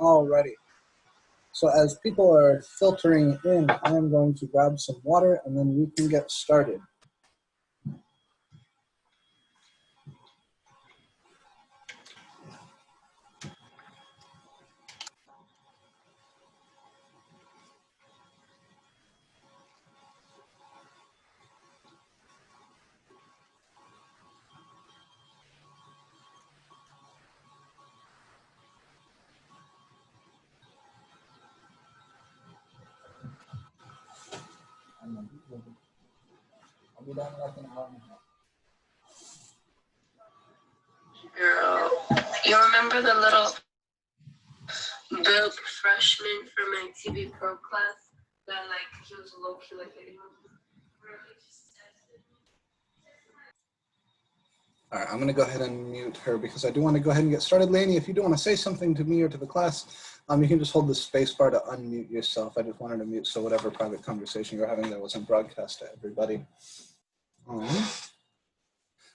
Alrighty. So as people are filtering in, I am going to grab some water and then we can get started. I'll be done in like an hour and a half. Girl, you remember the little build freshman from my TV pro class that like he was low key like All right, I'm going to go ahead and mute her because I do want to go ahead and get started. Lainey, if you do want to say something to me or to the class, you can just hold the space bar to unmute yourself. I just wanted to mute so whatever private conversation you're having there wasn't broadcast to everybody.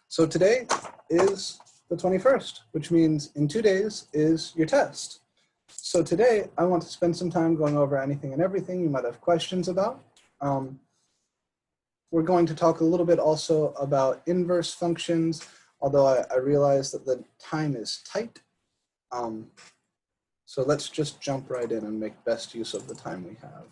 So today is the 21st, which means in 2 days is your test. So today I want to spend some time going over anything and everything you might have questions about. We're going to talk a little bit also about inverse functions, although I realize that the time is tight. So let's just jump right in and make best use of the time we have.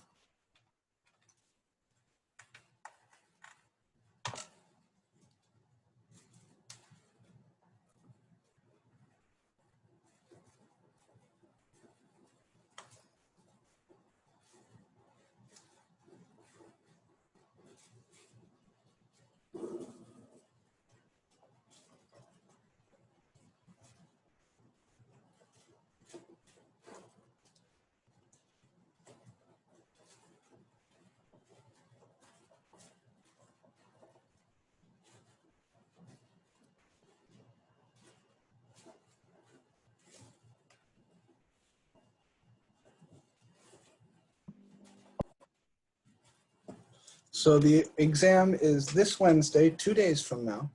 So the exam is this Wednesday, 2 days from now,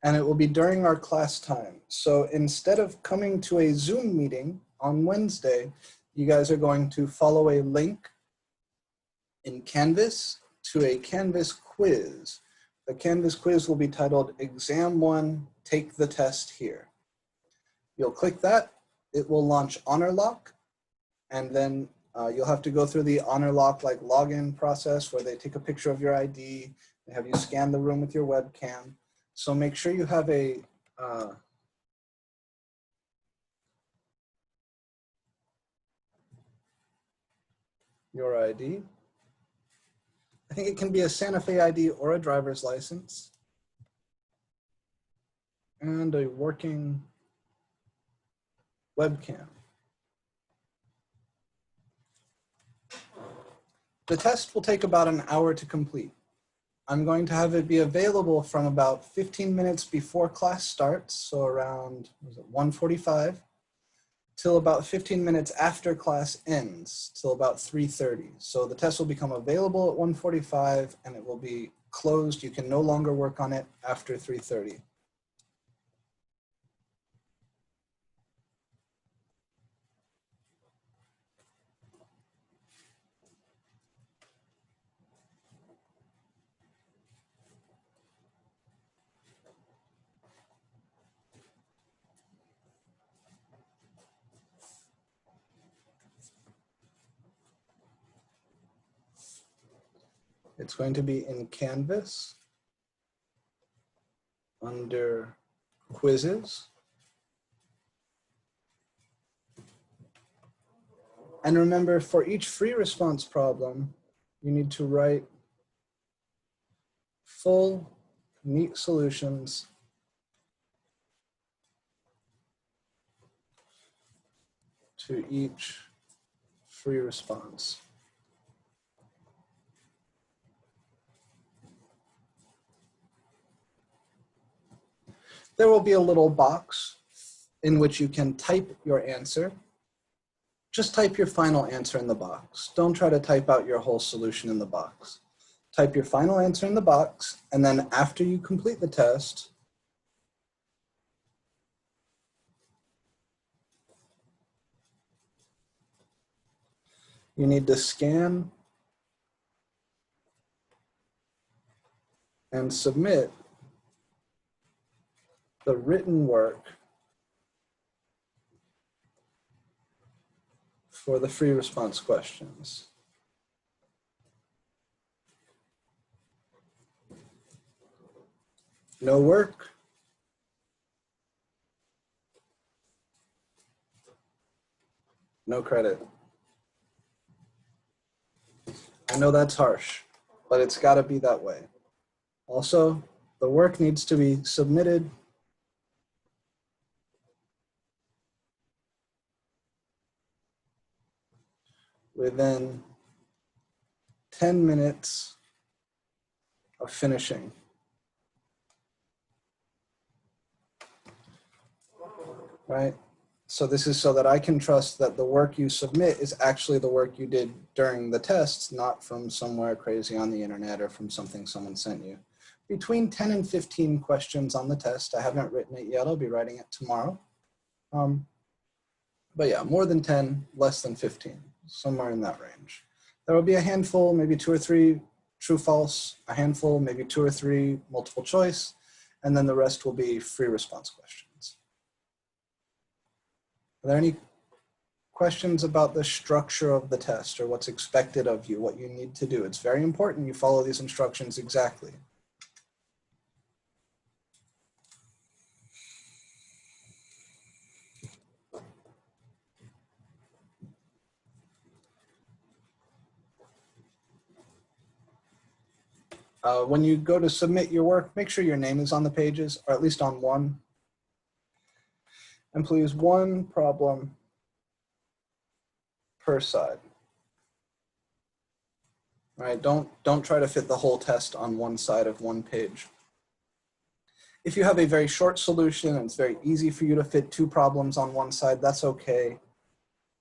and it will be during our class time. So instead of coming to a Zoom meeting on Wednesday, you guys are going to follow a link in Canvas to a Canvas quiz. The Canvas quiz will be titled Exam 1, Take the Test Here. You'll click that, it will launch HonorLock, and then you'll have to go through the HonorLock like login process where they take a picture of your ID, they have you scan the room with your webcam. So make sure you have a your ID. I think it can be a Santa Fe ID or a driver's license. And a working webcam. The test will take about an hour to complete. I'm going to have it be available from about 15 minutes before class starts, so around 1:45, till about 15 minutes after class ends, till about 3:30. So the test will become available at 1:45 and it will be closed. You can no longer work on it after 3:30. It's going to be in Canvas under quizzes. And remember, for each free response problem, you need to write full, neat solutions to each free response. There will be a little box in which you can type your answer. Just type your final answer in the box. Don't try to type out your whole solution in the box. Type your final answer in the box, and then after you complete the test, You need to scan and submit the written work for the free response questions. No work? No credit. I know that's harsh, but it's got to be that way. Also, the work needs to be submitted within 10 minutes of finishing. Right? So this is so that I can trust that the work you submit is actually the work you did during the tests, not from somewhere crazy on the internet or from something someone sent you. Between 10 and 15 questions on the test. I haven't written it yet. I'll be writing it tomorrow. But yeah, more than 10, less than 15, somewhere in that range. There will be a handful, maybe 2 or 3 true, false, a handful, maybe 2 or 3 multiple choice, and then the rest will be free response questions. Are there any questions about the structure of the test or what's expected of you, what you need to do? It's very important you follow these instructions exactly. When you go to submit your work, make sure your name is on the pages, or at least on one. And please, 1 problem per side. Right? Don't try to fit the whole test on one side of one page. If you have a very short solution and it's very easy for you to fit 2 problems on one side, that's okay.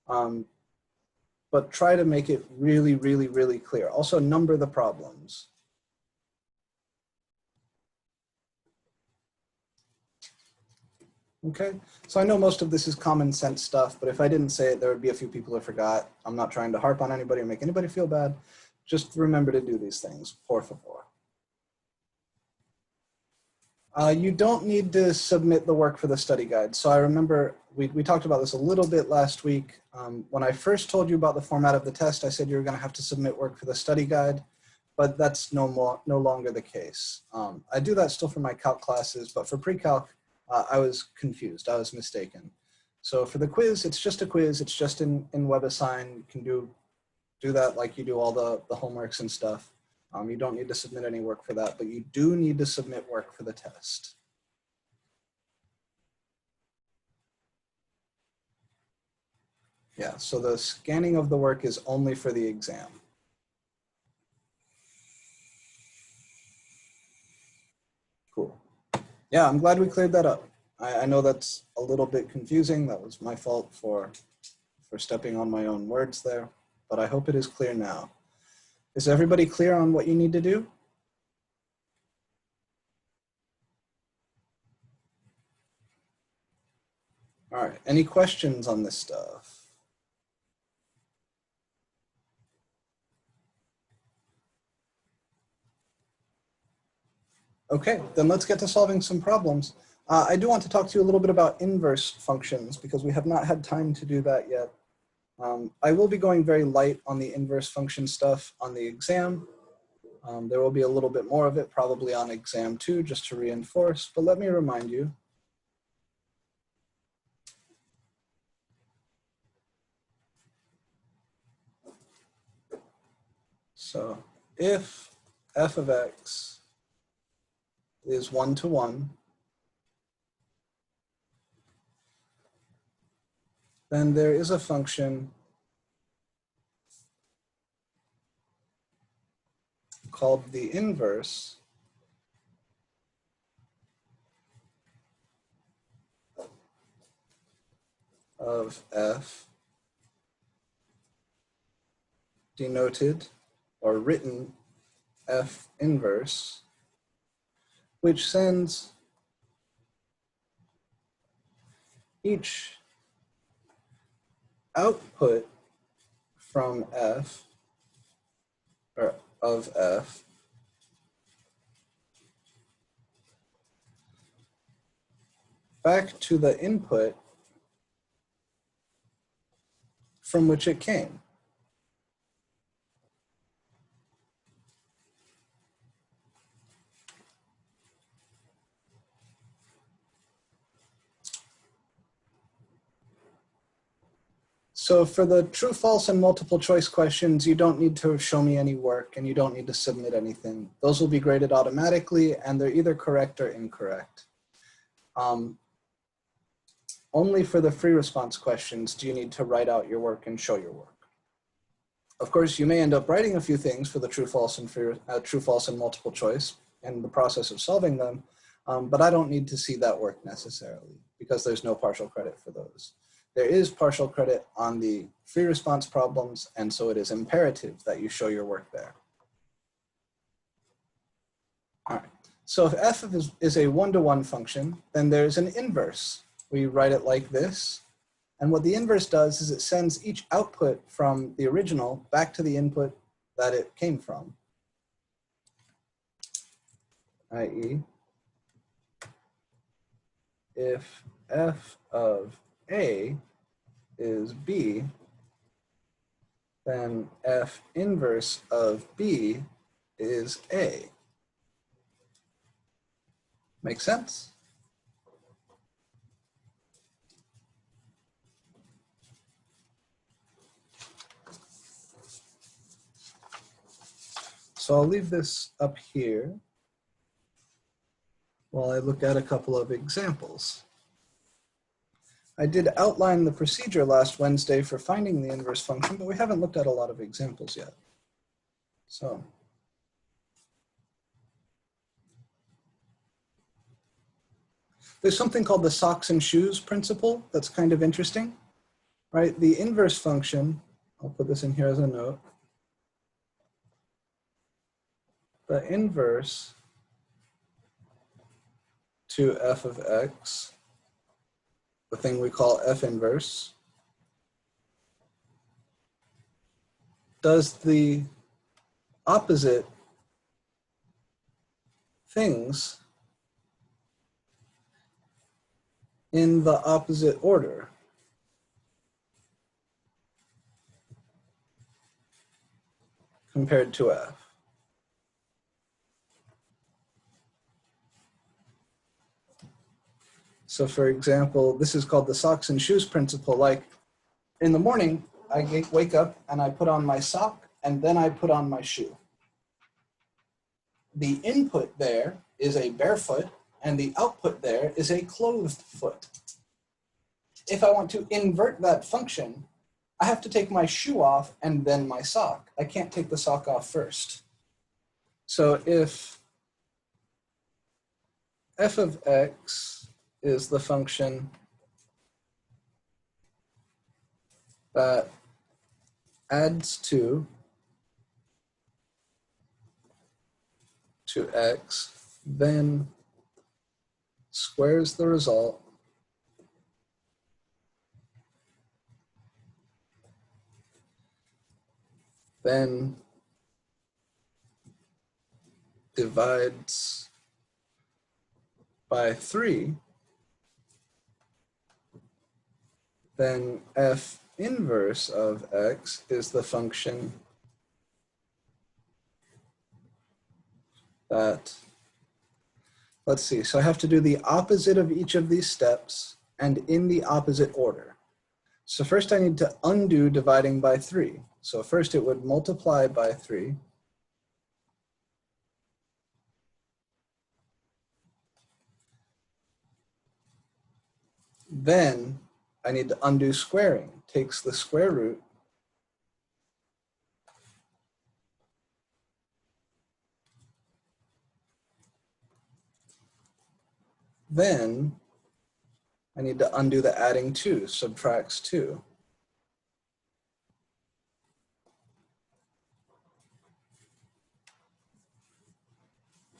But try to make it really, really, really clear. Also, number the problems. Okay, so I know most of this is common sense stuff, but if I didn't say it, there would be a few people who forgot. I'm not trying to harp on anybody or make anybody feel bad. Just remember to do these things, por favor. You don't need to submit the work for the study guide. So I remember we talked about this a little bit last week. When I first told you about the format of the test, I said you were going to have to submit work for the study guide, but that's no longer the case. I do that still for my calc classes, but for pre-calc, I was confused. I was mistaken. So for the quiz, it's just a quiz. It's just in WebAssign. You can do that like you do all the homeworks and stuff. You don't need to submit any work for that, but you do need to submit work for the test. Yeah, so the scanning of the work is only for the exam. Cool. Yeah, I'm glad we cleared that up. I know that's a little bit confusing. That was my fault for stepping on my own words there, but I hope it is clear now. Is everybody clear on what you need to do? All right, any questions on this stuff? Okay, then let's get to solving some problems. I do want to talk to you a little bit about inverse functions because we have not had time to do that yet. I will be going very light on the inverse function stuff on the exam. There will be a little bit more of it probably on exam 2 just to reinforce, but let me remind you. So if f of x is 1-to-1, then there is a function called the inverse of f, denoted or written f inverse, which sends each output from f, or of f, back to the input from which it came. So for the true, false, and multiple choice questions, you don't need to show me any work and you don't need to submit anything. Those will be graded automatically and they're either correct or incorrect. Only for the free response questions do you need to write out your work and show your work. Of course, you may end up writing a few things for the true, false, and true, false, and multiple choice in the process of solving them, but I don't need to see that work necessarily because there's no partial credit for those. There is partial credit on the free response problems, and so it is imperative that you show your work there. All right, so if f is a one-to-one function, then there's an inverse. We write it like this. And what the inverse does is it sends each output from the original back to the input that it came from. I.e., if f of A is B, then f inverse of B is A. Make sense? So I'll leave this up here while I look at a couple of examples. I did outline the procedure last Wednesday for finding the inverse function, but we haven't looked at a lot of examples yet. So there's something called the socks and shoes principle that's kind of interesting, right? The inverse function, I'll put this in here as a note. The inverse to f of x, the thing we call f inverse, does the opposite things in the opposite order. Compared to f. So for example, this is called the socks and shoes principle. Like in the morning, I wake up and I put on my sock and then I put on my shoe. The input there is a bare foot and the output there is a clothed foot. If I want to invert that function, I have to take my shoe off and then my sock. I can't take the sock off first. So if f of x is the function that adds to x, then squares the result, then divides by 3, then f inverse of x is the function that, let's see, so I have to do the opposite of each of these steps and in the opposite order. So first I need to undo dividing by 3. So first it would multiply by 3. Then I need to undo squaring. Takes the square root. Then I need to undo the adding 2, subtracts 2.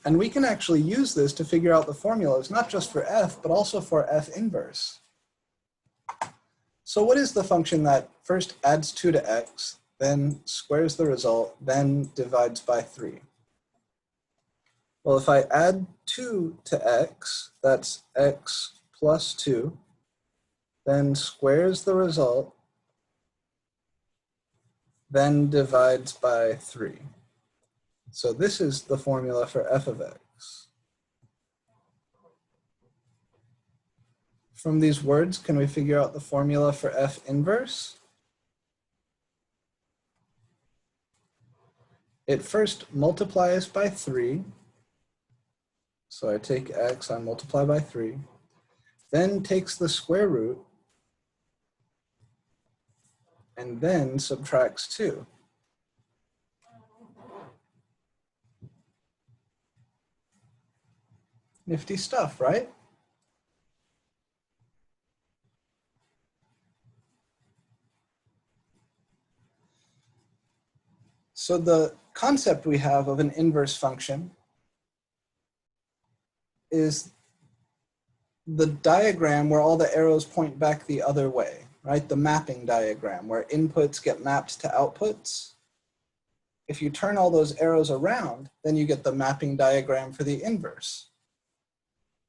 And we can actually use this to figure out the formulas, not just for f, but also for f inverse. So what is the function that first adds 2 to x, then squares the result, then divides by 3. Well, if I add 2 to x, that's x plus 2, then squares the result, then divides by 3. So this is the formula for f of x. From these words, can we figure out the formula for f inverse? It first multiplies by 3. So I take x, I multiply by 3, then takes the square root, and then subtracts 2. Nifty stuff, right? So the concept we have of an inverse function is the diagram where all the arrows point back the other way, right? The mapping diagram where inputs get mapped to outputs. If you turn all those arrows around, then you get the mapping diagram for the inverse.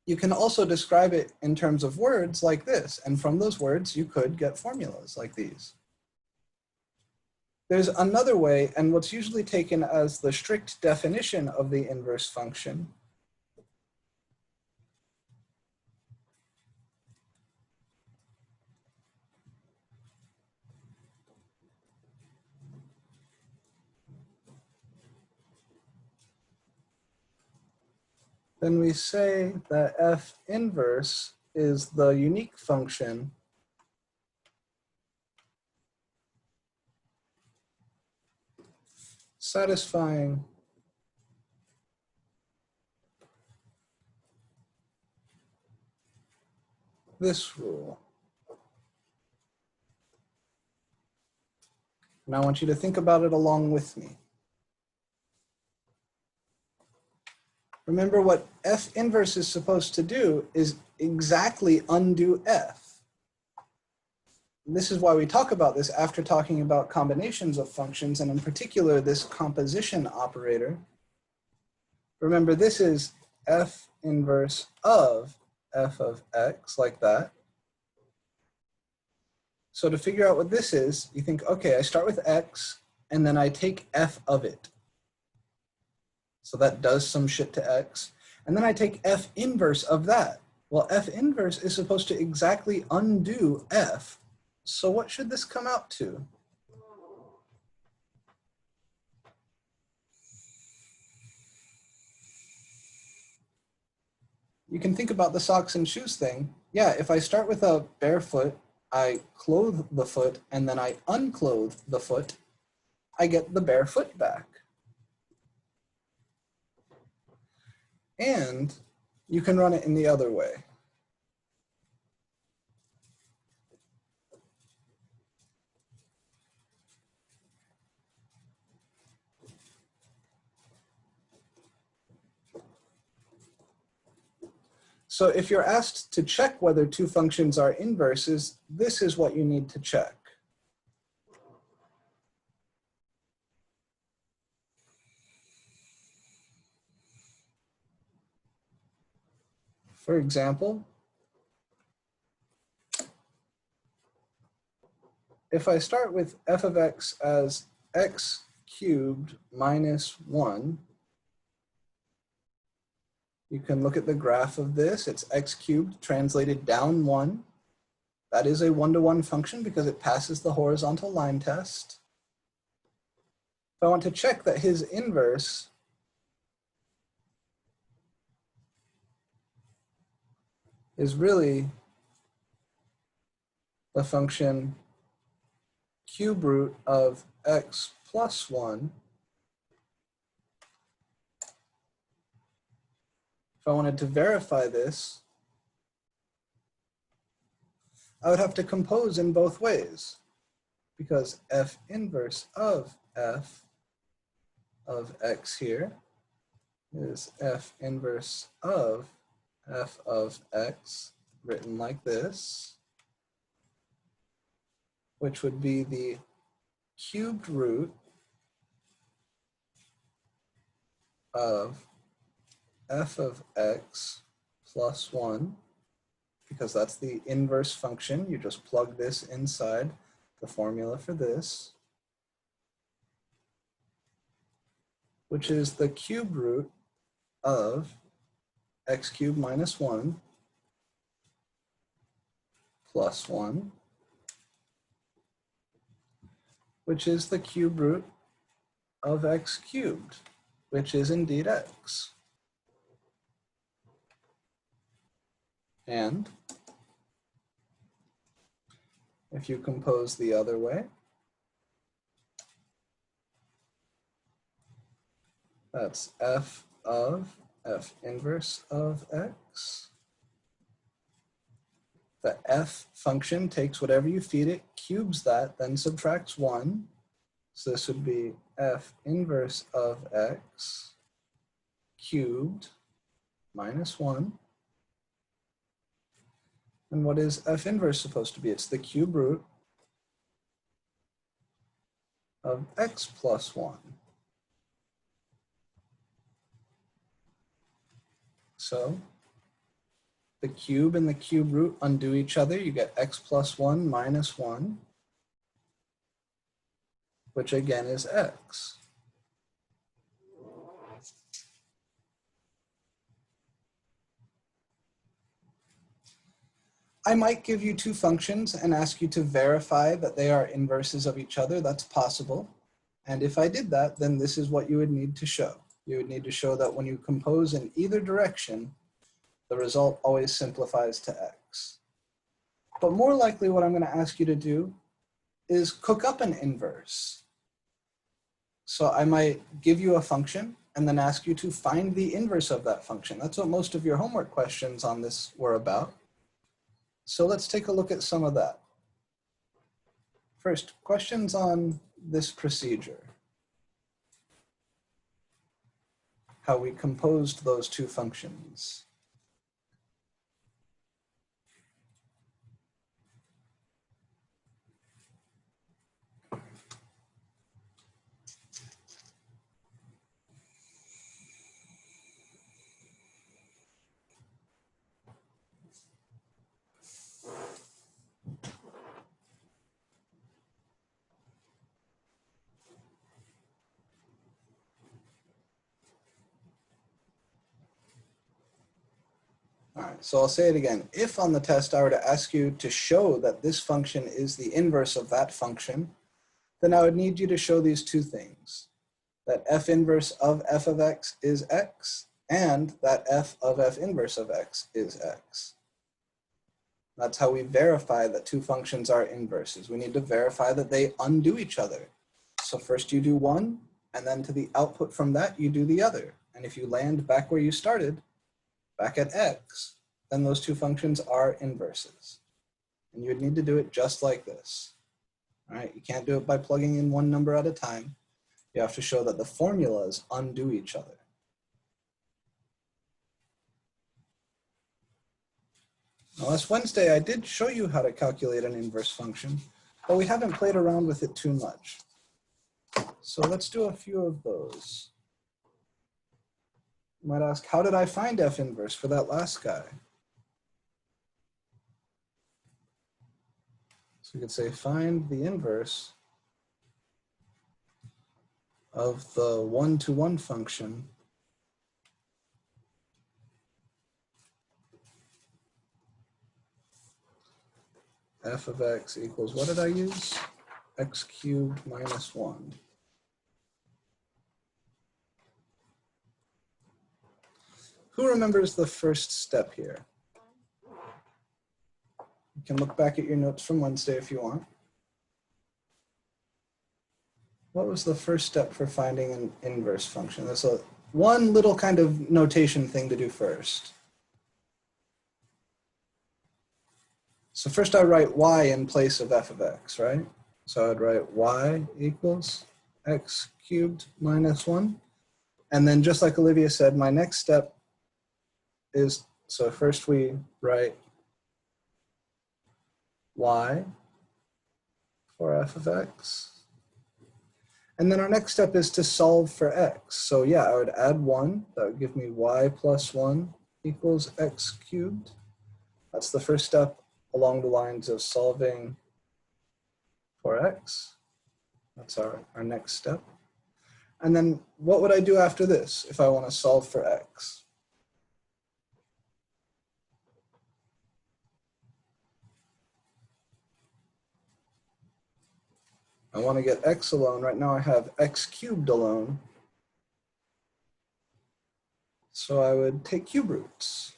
You can also describe it in terms of words like this, and from those words you could get formulas like these. There's another way, and what's usually taken as the strict definition of the inverse function. Then we say that f inverse is the unique function satisfying this rule. And I want you to think about it along with me. Remember, what f inverse is supposed to do is exactly undo f. This is why we talk about this after talking about combinations of functions, and in particular, this composition operator. Remember, this is f inverse of f of x, like that. So to figure out what this is, you think, okay, I start with x, and then I take f of it. So that does some shit to x. And then I take f inverse of that. Well, f inverse is supposed to exactly undo f. So what should this come out to? You can think about the socks and shoes thing. Yeah, if I start with a bare foot, I clothe the foot, and then I unclothe the foot, I get the bare foot back. And you can run it in the other way. So if you're asked to check whether two functions are inverses, this is what you need to check. For example, if I start with f of x as x cubed minus 1, you can look at the graph of this. It's x cubed translated down 1. That is a one-to-one function because it passes the horizontal line test. If I want to check that his inverse is really the function cube root of x plus 1. If I wanted to verify this, I would have to compose in both ways, because f inverse of f of x here is f inverse of f of x, written like this, which would be the cubed root of f of x plus 1, because that's the inverse function. You just plug this inside the formula for this, which is the cube root of x cubed minus 1 plus 1, which is the cube root of x cubed, which is indeed x. And if you compose the other way, that's f of f inverse of x. The f function takes whatever you feed it, cubes that, then subtracts 1. So this would be f inverse of x cubed minus 1. And what is f inverse supposed to be? It's the cube root of x plus 1. So the cube and the cube root undo each other. You get x plus 1 minus 1, which again is x. I might give you two functions and ask you to verify that they are inverses of each other. That's possible. And if I did that, then this is what you would need to show. You would need to show that when you compose in either direction, the result always simplifies to x. But more likely what I'm going to ask you to do is cook up an inverse. So I might give you a function and then ask you to find the inverse of that function. That's what most of your homework questions on this were about. So let's take a look at some of that. First, questions on this procedure. How we composed those two functions. All right, so I'll say it again. If on the test I were to ask you to show that this function is the inverse of that function, then I would need you to show these two things. That f inverse of f of x is x, and that f of f inverse of x is x. That's how we verify that two functions are inverses. We need to verify that they undo each other. So first you do one, and then to the output from that, you do the other. And if you land back where you started, back at x, then those two functions are inverses. And you would need to do it just like this. All right, you can't do it by plugging in one number at a time. You have to show that the formulas undo each other. Now, last Wednesday, I did show you how to calculate an inverse function, but we haven't played around with it too much. So let's do a few of those. You might ask, how did I find f inverse for that last guy? So we could say find the inverse of the one-to-one function f of x equals, what did I use? X cubed minus 1. Who remembers the first step here? You can look back at your notes from Wednesday if you want. What was the first step for finding an inverse function? That's one little kind of notation thing to do first. So first I write y in place of f of x, right? So I'd write y equals x cubed minus 1. And then just like Olivia said, my next step is, so first we write y for f of x. And then our next step is to solve for x. So yeah, I would add 1. That would give me y plus 1 equals x cubed. That's the first step along the lines of solving for x. That's our next step. And then what would I do after this if I want to solve for x? I want to get x alone. Right now I have x cubed alone. So I would take cube roots.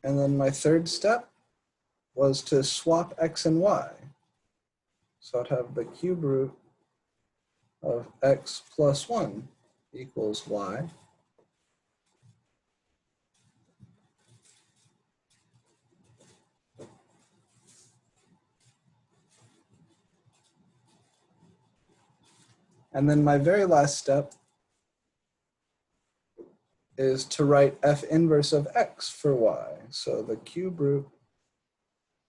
And then my third step was to swap x and y. So I'd have the cube root of x plus 1 equals y. And then my very last step is to write f inverse of x for y. So the cube root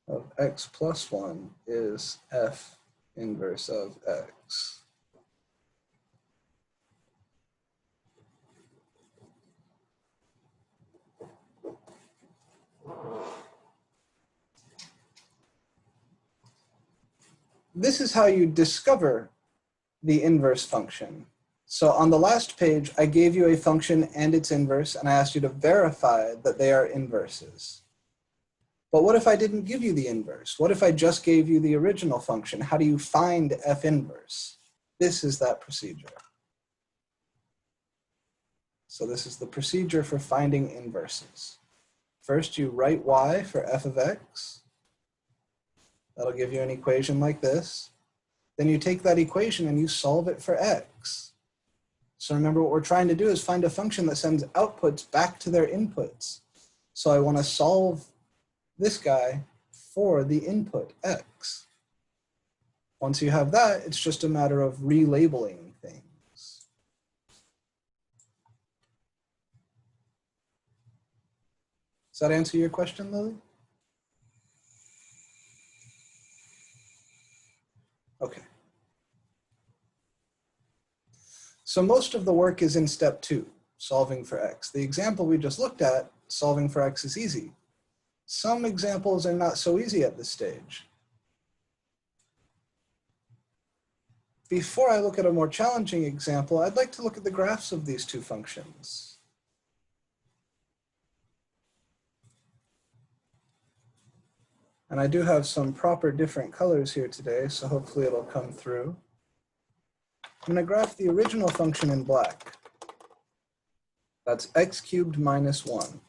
of x plus 1 is f inverse of x. This is how you discover the inverse function. So on the last page, I gave you a function and its inverse, and I asked you to verify that they are inverses. But what if I didn't give you the inverse? What if I just gave you the original function? How do you find f inverse? This is that procedure. So this is the procedure for finding inverses. First, you write y for f of x. That'll give you an equation like this. Then you take that equation and you solve it for x. So remember, what we're trying to do is find a function that sends outputs back to their inputs. So I want to solve this guy for the input x. Once you have that, it's just a matter of relabeling things. Does that answer your question, Lily? Okay. So most of the work is in step 2, solving for x. The example we just looked at, solving for x, is easy. Some examples are not so easy at this stage. Before I look at a more challenging example, I'd like to look at the graphs of these two functions. And I do have some proper different colors here today, so hopefully it'll come through. I'm going to graph the original function in black. That's x cubed minus 1.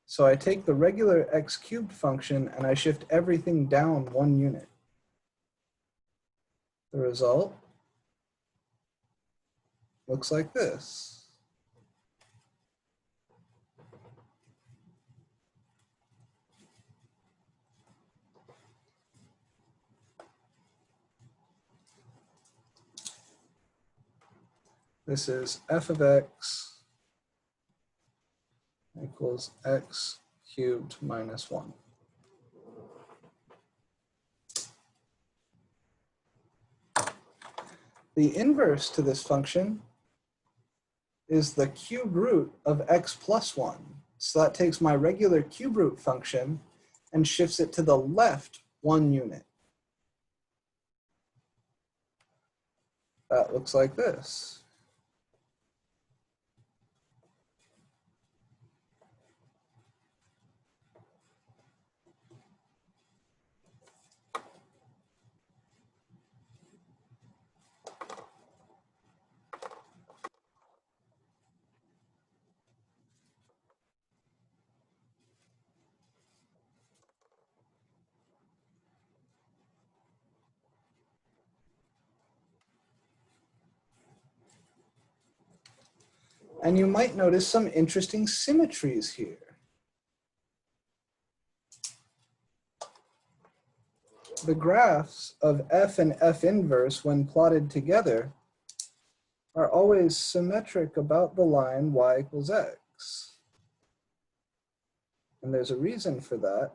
So I take the regular x cubed function and I shift everything down 1 unit. The result looks like this. This is f of x equals x cubed minus 1. The inverse to this function is the cube root of x plus 1. So that takes my regular cube root function and shifts it to the left 1 unit. That looks like this. And you might notice some interesting symmetries here. The graphs of f and f inverse, when plotted together, are always symmetric about the line y equals x. And there's a reason for that.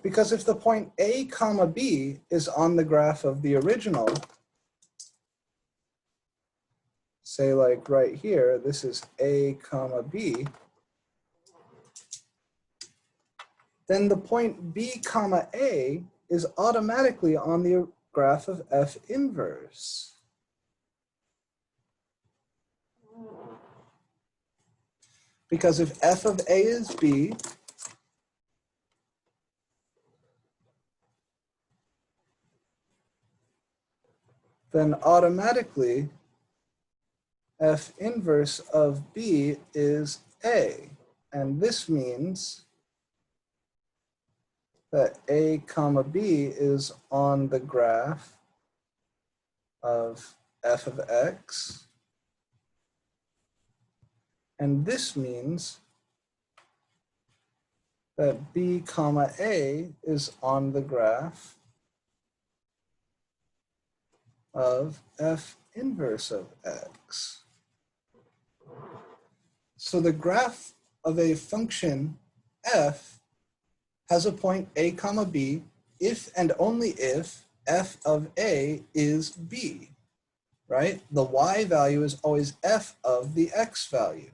Because if the point A comma B is on the graph of the original, say like right here, this is A comma B, then the point B comma A is automatically on the graph of F inverse. Because if F of A is B, then automatically F inverse of B is A. And this means that A comma B is on the graph of F of X. And this means that B comma A is on the graph of F inverse of X. So the graph of a function F has a point A comma B if and only if F of A is B, right? The Y value is always F of the X value.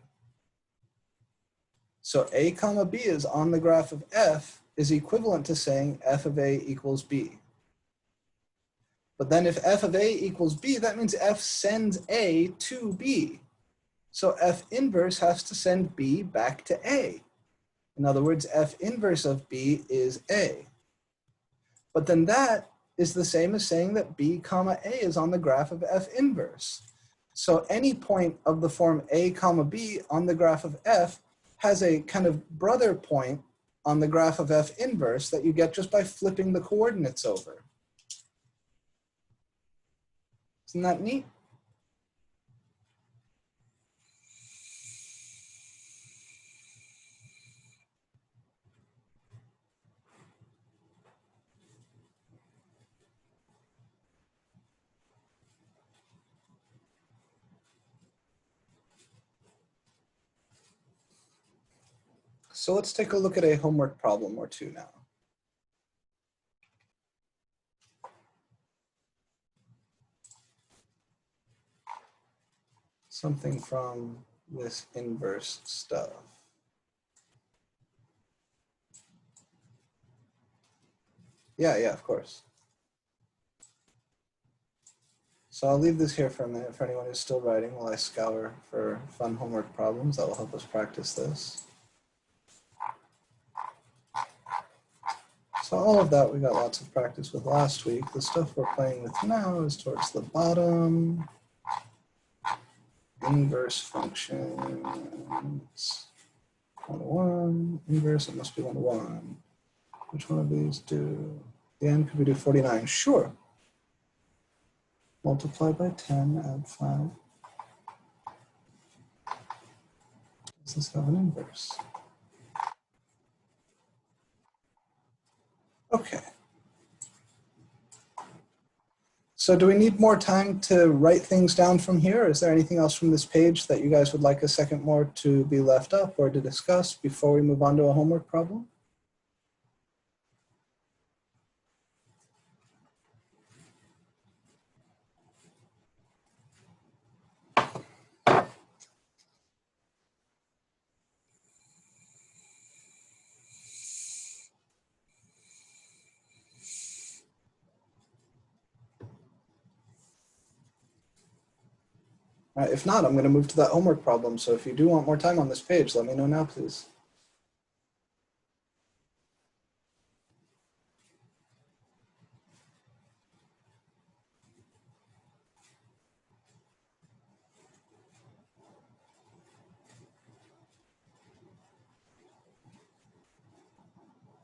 So A comma B is on the graph of F is equivalent to saying F of A equals B. But then if F of A equals B, that means F sends A to B. So F inverse has to send B back to A. In other words, F inverse of B is A. But then that is the same as saying that B comma A is on the graph of F inverse. So any point of the form A comma B on the graph of F has a kind of brother point on the graph of F inverse that you get just by flipping the coordinates over. Isn't that neat? So let's take a look at a homework problem or two now. Something from this inverse stuff. Yeah, of course. So I'll leave this here for a minute for anyone who's still writing while I scour for fun homework problems that will help us practice this. So all of that we got lots of practice with last week. The stuff we're playing with now is towards the bottom. Inverse functions. 101, inverse, it must be 101. Which one of these do? The end, could we do 49? Sure. Multiply by 10, add 5. Does this have an inverse? Okay. So do we need more time to write things down from here? Is there anything else from this page that you guys would like a second more to be left up or to discuss before we move on to a homework problem? If not, I'm going to move to that homework problem. So if you do want more time on this page, let me know now, please.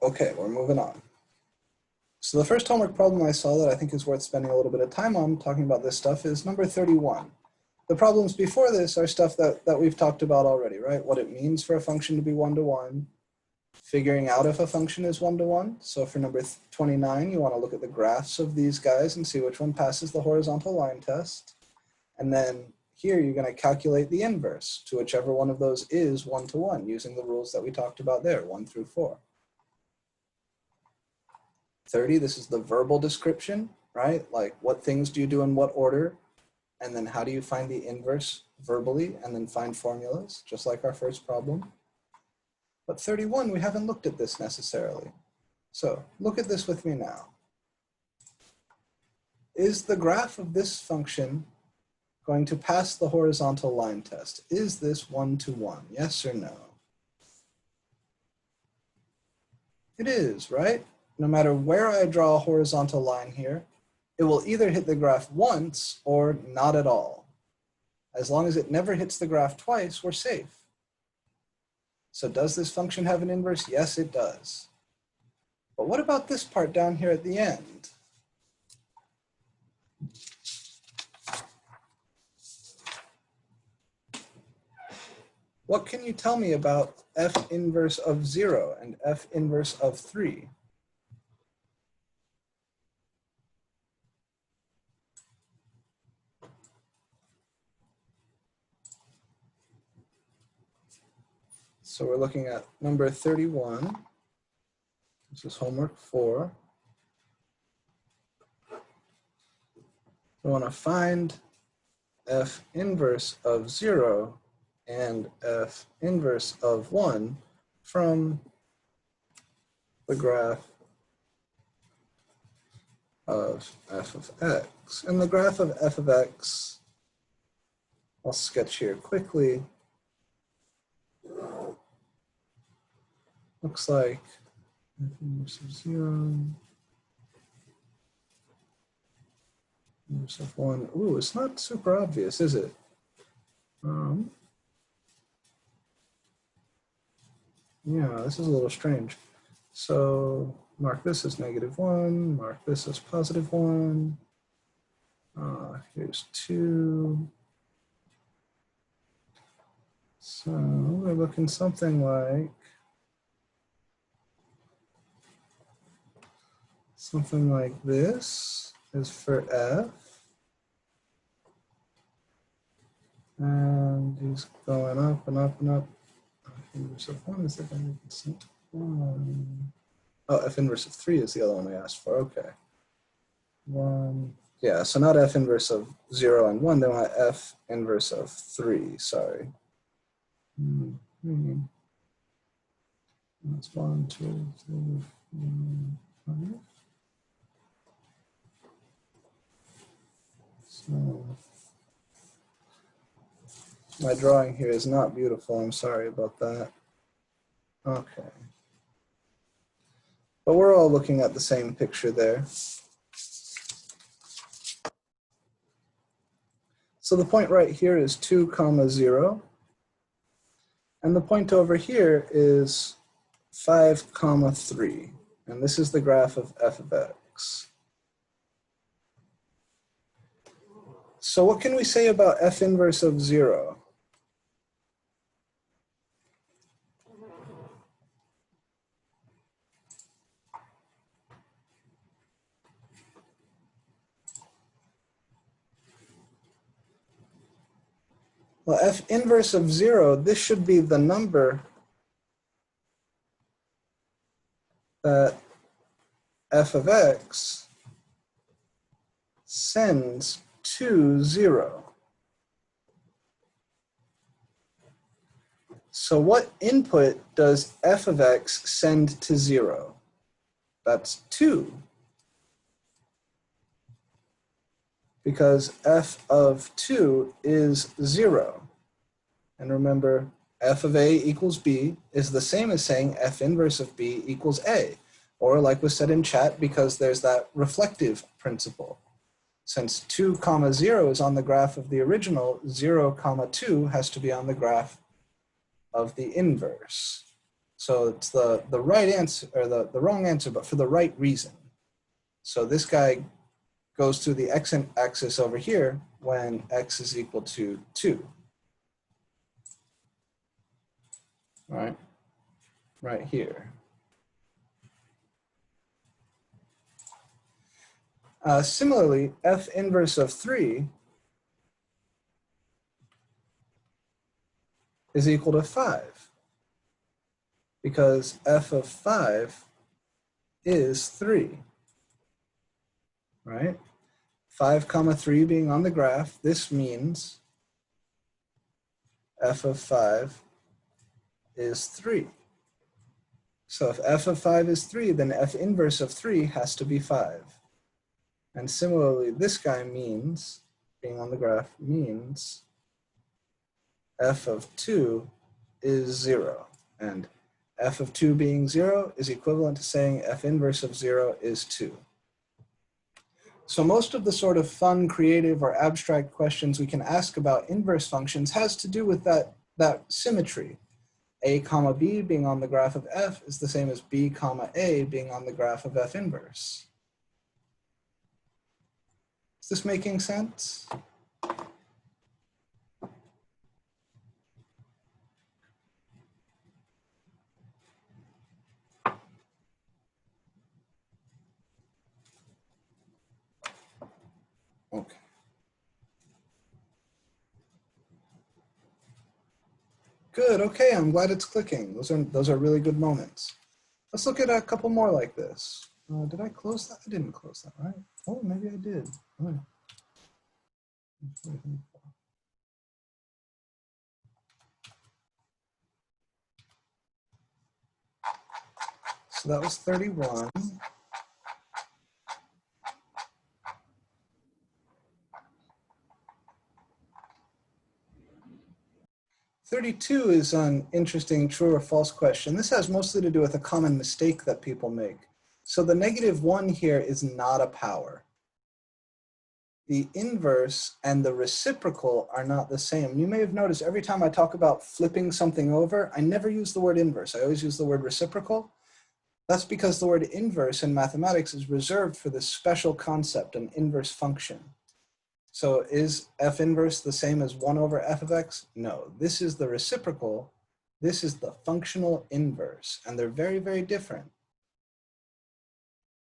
Okay, we're moving on. So the first homework problem I saw that I think is worth spending a little bit of time on talking about this stuff is number 31. The problems before this are stuff that we've talked about already, right? What it means for a function to be one-to-one, figuring out if a function is one-to-one. So for number 29, you want to look at the graphs of these guys and see which one passes the horizontal line test. And then here you're going to calculate the inverse to whichever one of those is one-to-one using the rules that we talked about there, 1 through 4. 30, this is the verbal description, right? Like what things do you do in what order? And then how do you find the inverse verbally and then find formulas, just like our first problem. But 31, we haven't looked at this necessarily. So look at this with me now. Is the graph of this function going to pass the horizontal line test? Is this one-to-one? Yes or no? It is, right? No matter where I draw a horizontal line here, it will either hit the graph once or not at all. As long as it never hits the graph twice, we're safe. So does this function have an inverse? Yes, it does. But what about this part down here at the end? What can you tell me about f inverse of 0 and f inverse of 3? So we're looking at number 31. This is homework 4. We want to find f inverse of 0 and f inverse of 1 from the graph of f of x. And the graph of f of x, I'll sketch here quickly. Looks like f inverse of 0, inverse of 1. Ooh, it's not super obvious, is it? Yeah, this is a little strange. So mark this as -1, mark this as +1. Here's 2. So we're looking something like this is for f. And he's going up and up and up. F inverse of 1 is the constant 1. Oh, f inverse of 3 is the other one we asked for. Okay. 1. Yeah, so not f inverse of 0 and 1, they want f inverse of 3. Sorry. That's 1, 2, 3, 4, 5. So my drawing here is not beautiful. I'm sorry about that. Okay. But we're all looking at the same picture there. So the point right here is 2, 0. And the point over here is 5, 3. And this is the graph of f of x. So what can we say about f inverse of 0? Well, f inverse of 0, this should be the number that f of x sends to 0. So what input does f of x send to 0? That's 2. because f of 2 is 0. And remember, f of a equals b is the same as saying f inverse of b equals a. Or like was said in chat, because there's that reflective principle. Since 2 comma 0 is on the graph of the original, 0 comma 2 has to be on the graph of the inverse. So it's the right answer, or the wrong answer, but for the right reason. So this guy goes through the x-axis over here when x is equal to 2. Right here. Similarly, f inverse of 3 is equal to 5, because f of 5 is 3, right? 5 comma 3 being on the graph, this means f of 5 is 3. So if f of 5 is 3, then f inverse of 3 has to be 5. And similarly, this guy means, being on the graph, means f of 2 is 0. And f of 2 being 0 is equivalent to saying f inverse of 0 is 2. So most of the sort of fun, creative, or abstract questions we can ask about inverse functions has to do with that symmetry. A comma b being on the graph of f is the same as b comma a being on the graph of f inverse. Is this making sense? Okay. Good, okay, I'm glad it's clicking. Those are really good moments. Let's look at a couple more like this. Did I close that? I didn't close that, right? Oh, maybe I did. Oh. So that was 31. 32 is an interesting true or false question. This has mostly to do with a common mistake that people make. So the -1 here is not a power. The inverse and the reciprocal are not the same. You may have noticed every time I talk about flipping something over, I never use the word inverse. I always use the word reciprocal. That's because the word inverse in mathematics is reserved for this special concept, an inverse function. So is f inverse the same as 1 over f of x? No, this is the reciprocal. This is the functional inverse, and they're very, very different.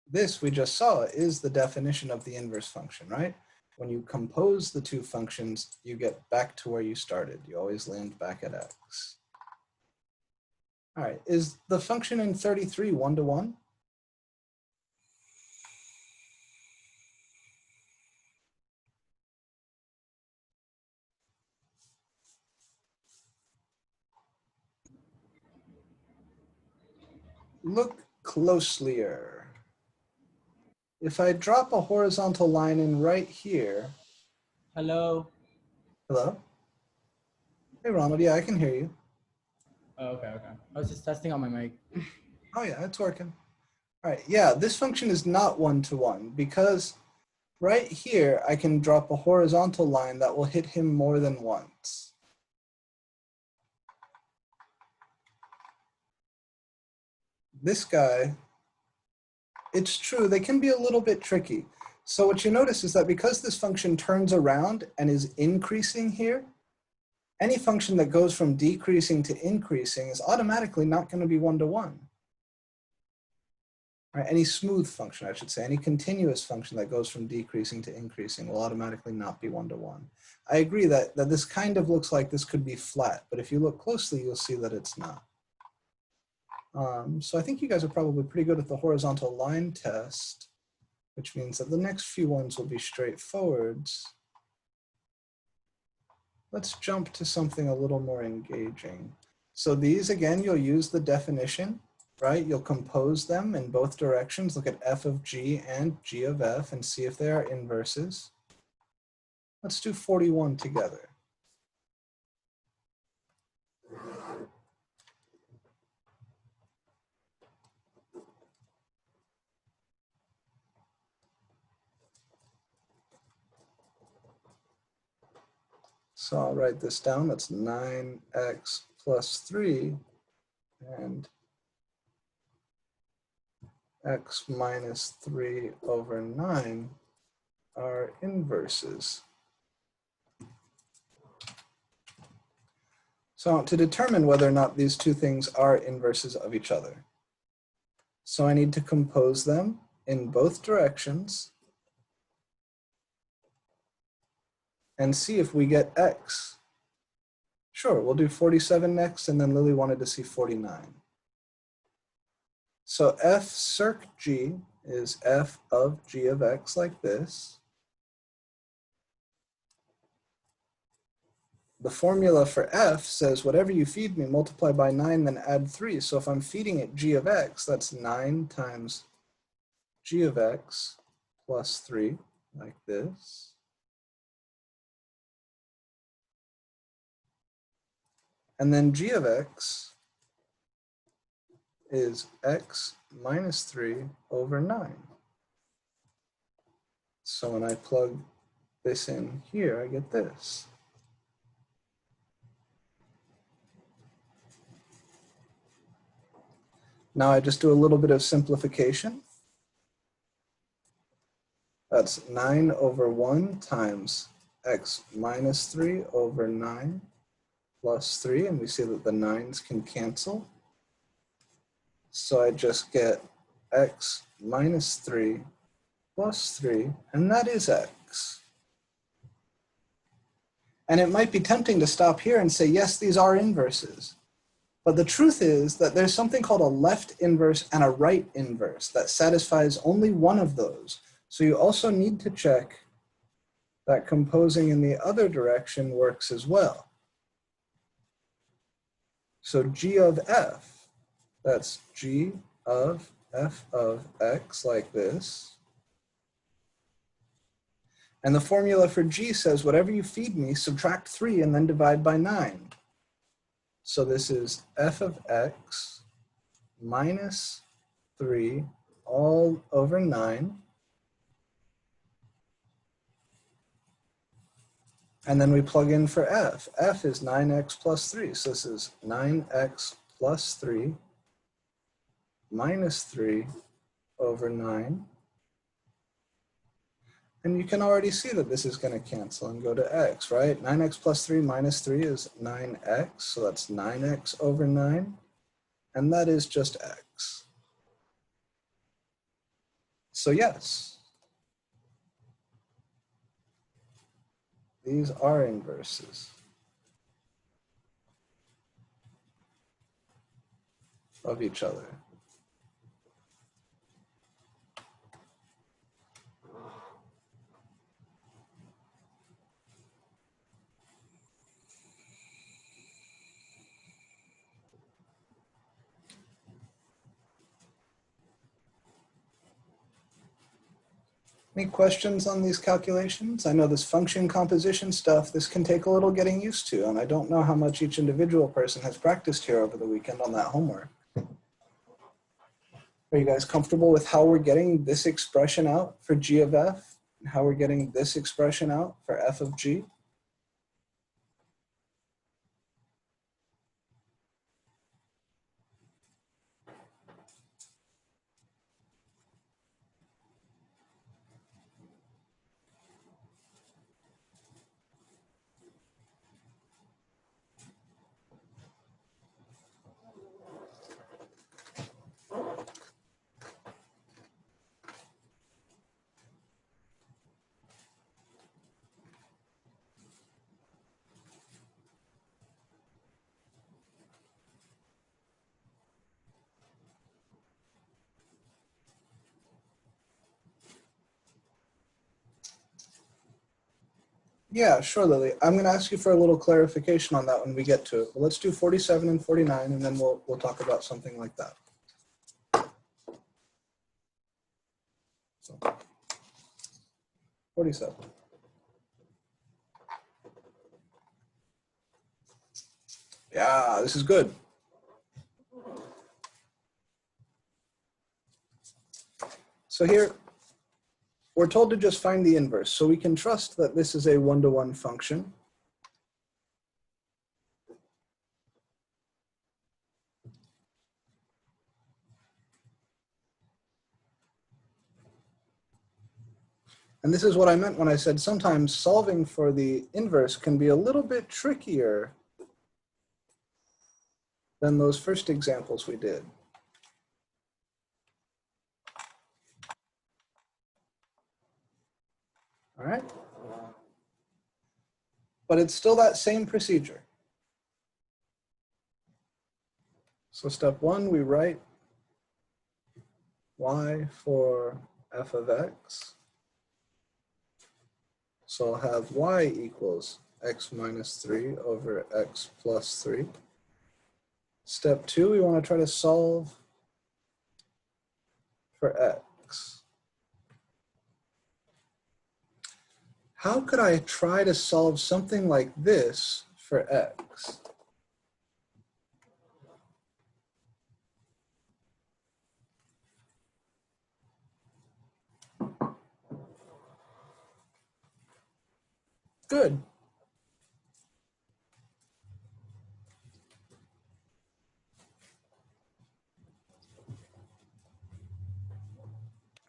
This we just saw is the definition of the inverse function, right? When you compose the two functions, you get back to where you started. You always land back at x. All right, is the function in 33 1-to-1? Look closelier. If I drop a horizontal line in right here. Hello. Hello? Hey, Ronald, yeah, I can hear you. Oh, okay. I was just testing on my mic. Oh yeah, it's working. All right, yeah, this function is not 1-to-1 because right here, I can drop a horizontal line that will hit him more than once. This guy, it's true, they can be a little bit tricky. So what you notice is that because this function turns around and is increasing here, any function that goes from decreasing to increasing is automatically not going to be 1-to-1. Right? Any smooth function, I should say, any continuous function that goes from decreasing to increasing will automatically not be 1-to-1. I agree that this kind of looks like this could be flat, but if you look closely, you'll see that it's not. So I think you guys are probably pretty good at the horizontal line test, which means that the next few ones will be straightforwards. Let's jump to something a little more engaging. So these, again, you'll use the definition, right? You'll compose them in both directions. Look at f of g and g of f and see if they are inverses. Let's do 41 together. So I'll write this down. That's 9x plus 3 and x minus 3 over 9 are inverses. So to determine whether or not these two things are inverses of each other, so I need to compose them in both directions and see if we get x. Sure, we'll do 47 next, and then Lily wanted to see 49. So f circ g is f of g of x like this. The formula for f says whatever you feed me, multiply by 9, then add 3. So if I'm feeding it g of x, that's 9 times g of x plus 3, like this. And then g of x is x minus 3 over 9. So when I plug this in here, I get this. Now I just do a little bit of simplification. That's 9 over 1 times x minus 3 over 9 plus 3, and we see that the 9s can cancel. So I just get x minus 3 plus 3, and that is x. And it might be tempting to stop here and say, yes, these are inverses. But the truth is that there's something called a left inverse and a right inverse that satisfies only one of those. So you also need to check that composing in the other direction works as well. So g of f, that's g of f of x like this. And the formula for g says whatever you feed me, subtract 3 and then divide by 9. So this is f of x minus 3 all over 9. And then we plug in for f. F is 9x plus 3. So this is 9x plus 3 minus 3 over 9. And you can already see that this is going to cancel and go to x, right? 9x plus 3 minus 3 is 9x. So that's 9x over 9. And that is just x. So yes, these are inverses of each other. Any questions on these calculations? I know this function composition stuff, this can take a little getting used to, and I don't know how much each individual person has practiced here over the weekend on that homework. Are you guys comfortable with how we're getting this expression out for g of f, and how we're getting this expression out for f of g? Yeah, sure, Lily. I'm going to ask you for a little clarification on that when we get to it. But let's do 47 and 49, and then we'll talk about something like that. So, 47. Yeah, this is good. So here, we're told to just find the inverse, so we can trust that this is a one-to-one function. And this is what I meant when I said sometimes solving for the inverse can be a little bit trickier than those first examples we did. All right? But it's still that same procedure. So step one, we write y for f of x. So I'll have y equals x minus 3 over x plus 3. Step two, we want to try to solve for x. How could I try to solve something like this for x? Good.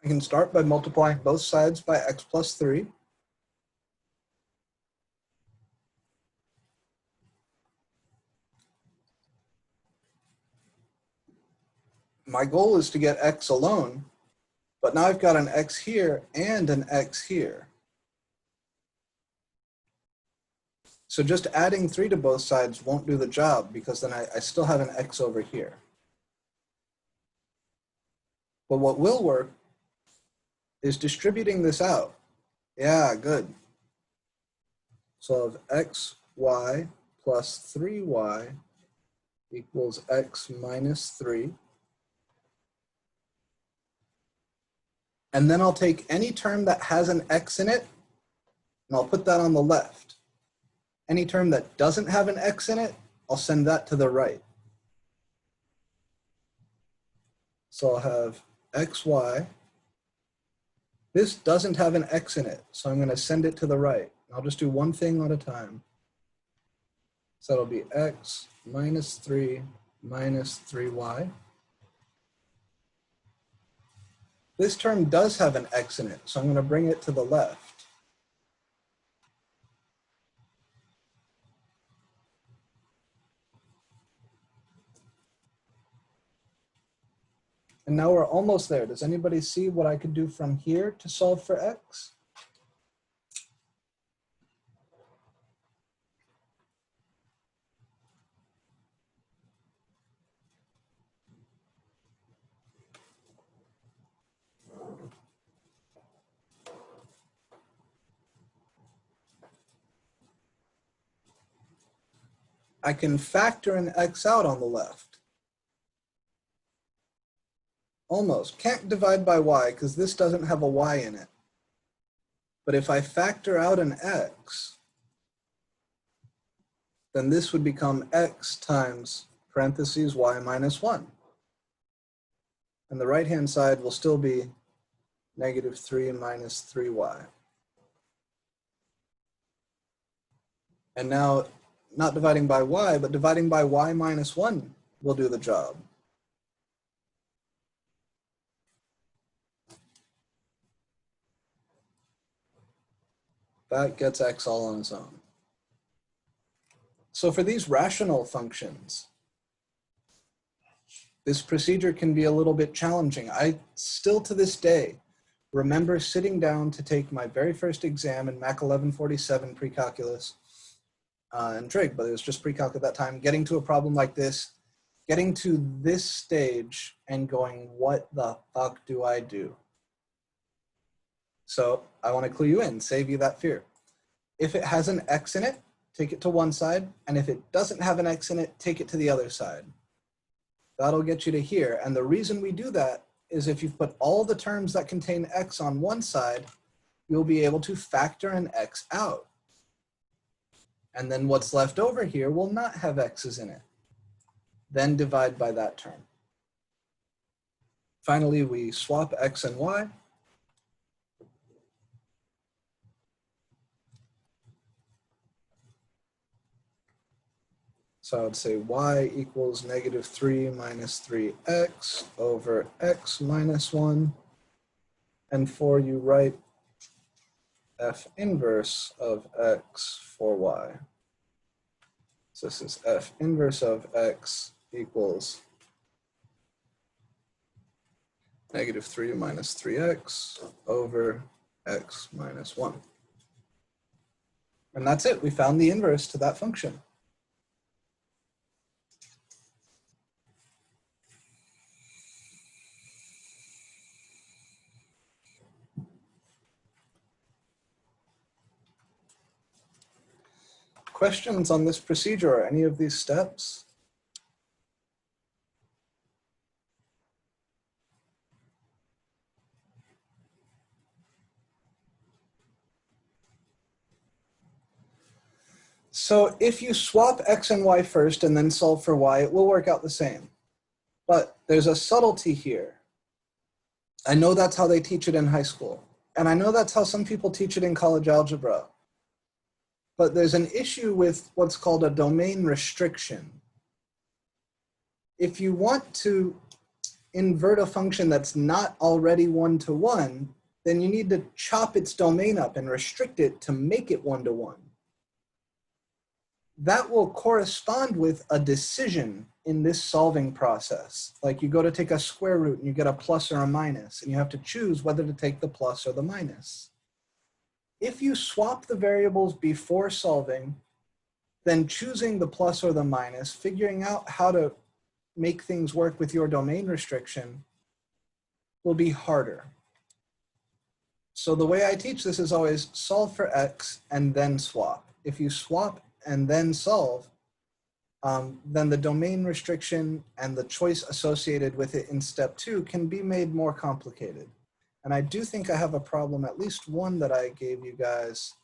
I can start by multiplying both sides by x plus 3. My goal is to get x alone, but now I've got an x here and an x here. So just adding 3 to both sides won't do the job because then I still have an x over here. But what will work is distributing this out. Yeah, good. So of xy plus 3y equals x minus 3. And then I'll take any term that has an x in it, and I'll put that on the left. Any term that doesn't have an x in it, I'll send that to the right. So I'll have xy. This doesn't have an x in it, so I'm going to send it to the right. I'll just do one thing at a time. So it'll be x minus 3 minus 3y. This term does have an x in it, so I'm going to bring it to the left. And now we're almost there. Does anybody see what I could do from here to solve for x? I can factor an x out on the left. Almost. Can't divide by y because this doesn't have a y in it. But if I factor out an x, then this would become x times parentheses y minus 1. And the right-hand side will still be negative 3 minus 3y. And now, not dividing by y, but dividing by y minus 1 will do the job. That gets x all on its own. So for these rational functions, this procedure can be a little bit challenging. I still to this day remember sitting down to take my very first exam in MAC1140.004 pre-calculus and trig, but it was just pre-calc at that time, getting to a problem like this, getting to this stage and going, what the fuck do I do? So I want to clue you in, save you that fear. If it has an x in it, take it to one side, and if it doesn't have an x in it, take it to the other side. That'll get you to here, and the reason we do that is if you've put all the terms that contain x on one side, you'll be able to factor an x out. And then what's left over here will not have x's in it. Then divide by that term. Finally, we swap x and y. So I would say y equals -3 minus 3x over x minus 1. And for you write f inverse of x for y. So this is f inverse of x equals -3 minus 3x over x minus 1. And that's it. We found the inverse to that function. Questions on this procedure or any of these steps? So if you swap x and y first and then solve for y, it will work out the same. But there's a subtlety here. I know that's how they teach it in high school. And I know that's how some people teach it in college algebra. But there's an issue with what's called a domain restriction. If you want to invert a function that's not already one-to-one, then you need to chop its domain up and restrict it to make it one-to-one. That will correspond with a decision in this solving process. Like you go to take a square root and you get a plus or a minus, and you have to choose whether to take the plus or the minus. If you swap the variables before solving, then choosing the plus or the minus, figuring out how to make things work with your domain restriction will be harder. So the way I teach this is always solve for x and then swap. If you swap and then solve, then the domain restriction and the choice associated with it in step 2 can be made more complicated. And I do think I have a problem, at least one that I gave you guys,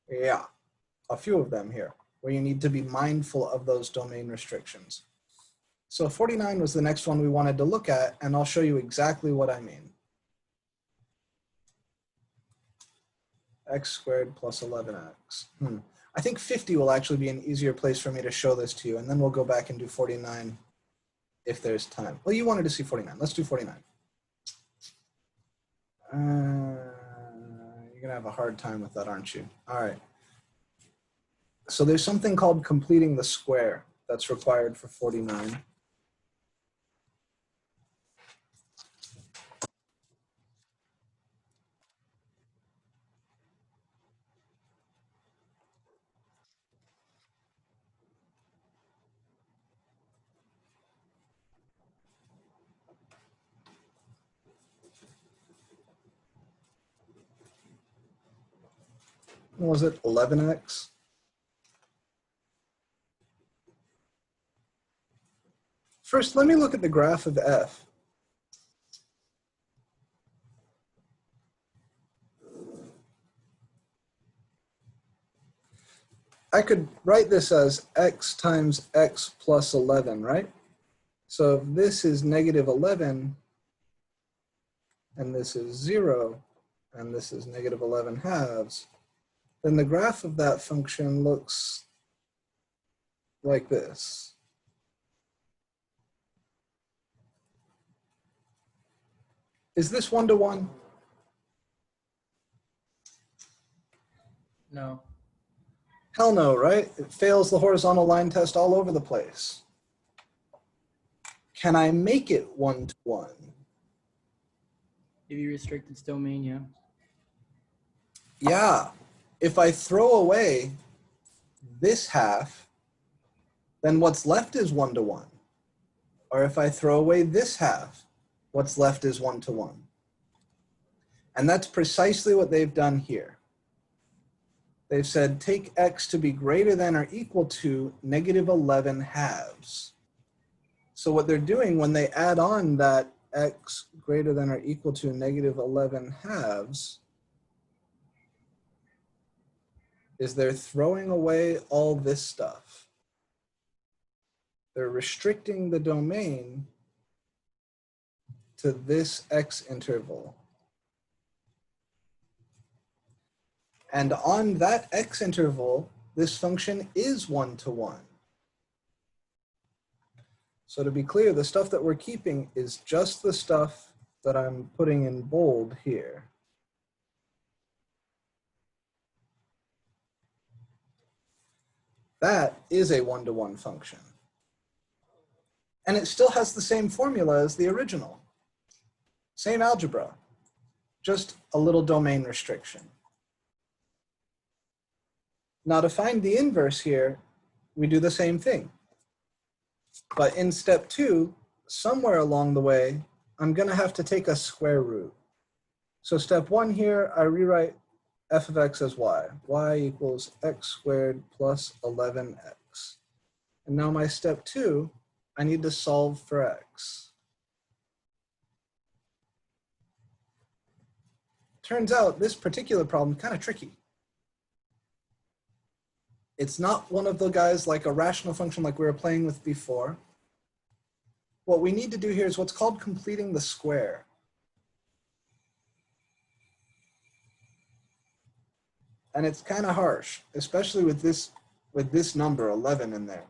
yeah, a few of them here, where you need to be mindful of those domain restrictions. So 49 was the next one we wanted to look at, and I'll show you exactly what I mean. X squared plus 11x. I think 50 will actually be an easier place for me to show this to you, and then we'll go back and do 49 if there's time. Well, you wanted to see 49. Let's do 49. You're gonna have a hard time with that, aren't you? All right. So there's something called completing the square that's required for 49. What was it, 11x? First, let me look at the graph of f. I could write this as x times x plus 11, right? So if this is -11, and this is 0, and this is -11 halves, then the graph of that function looks like this. Is this one-to-one? No. Hell no, right? It fails the horizontal line test all over the place. Can I make it one-to-one? If you restrict its domain, yeah. Yeah. If I throw away this half, then what's left is one-to-one. Or if I throw away this half, what's left is one-to-one. And that's precisely what they've done here. They've said take x to be greater than or equal to -11 halves. So what they're doing when they add on that x greater than or equal to -11 halves, is they're throwing away all this stuff. They're restricting the domain to this x interval. And on that x interval, this function is 1-to-1. So to be clear, the stuff that we're keeping is just the stuff that I'm putting in bold here. That is a 1-to-1 function. And it still has the same formula as the original. Same algebra, just a little domain restriction. Now to find the inverse here, we do the same thing. But in step 2, somewhere along the way, I'm going to have to take a square root. So step 1 here, I rewrite f of x as y. Y equals x squared plus 11x. And now my step 2, I need to solve for x. Turns out this particular problem is kind of tricky. It's not one of the guys like a rational function like we were playing with before. What we need to do here is what's called completing the square. And it's kind of harsh, especially with this number 11 in there.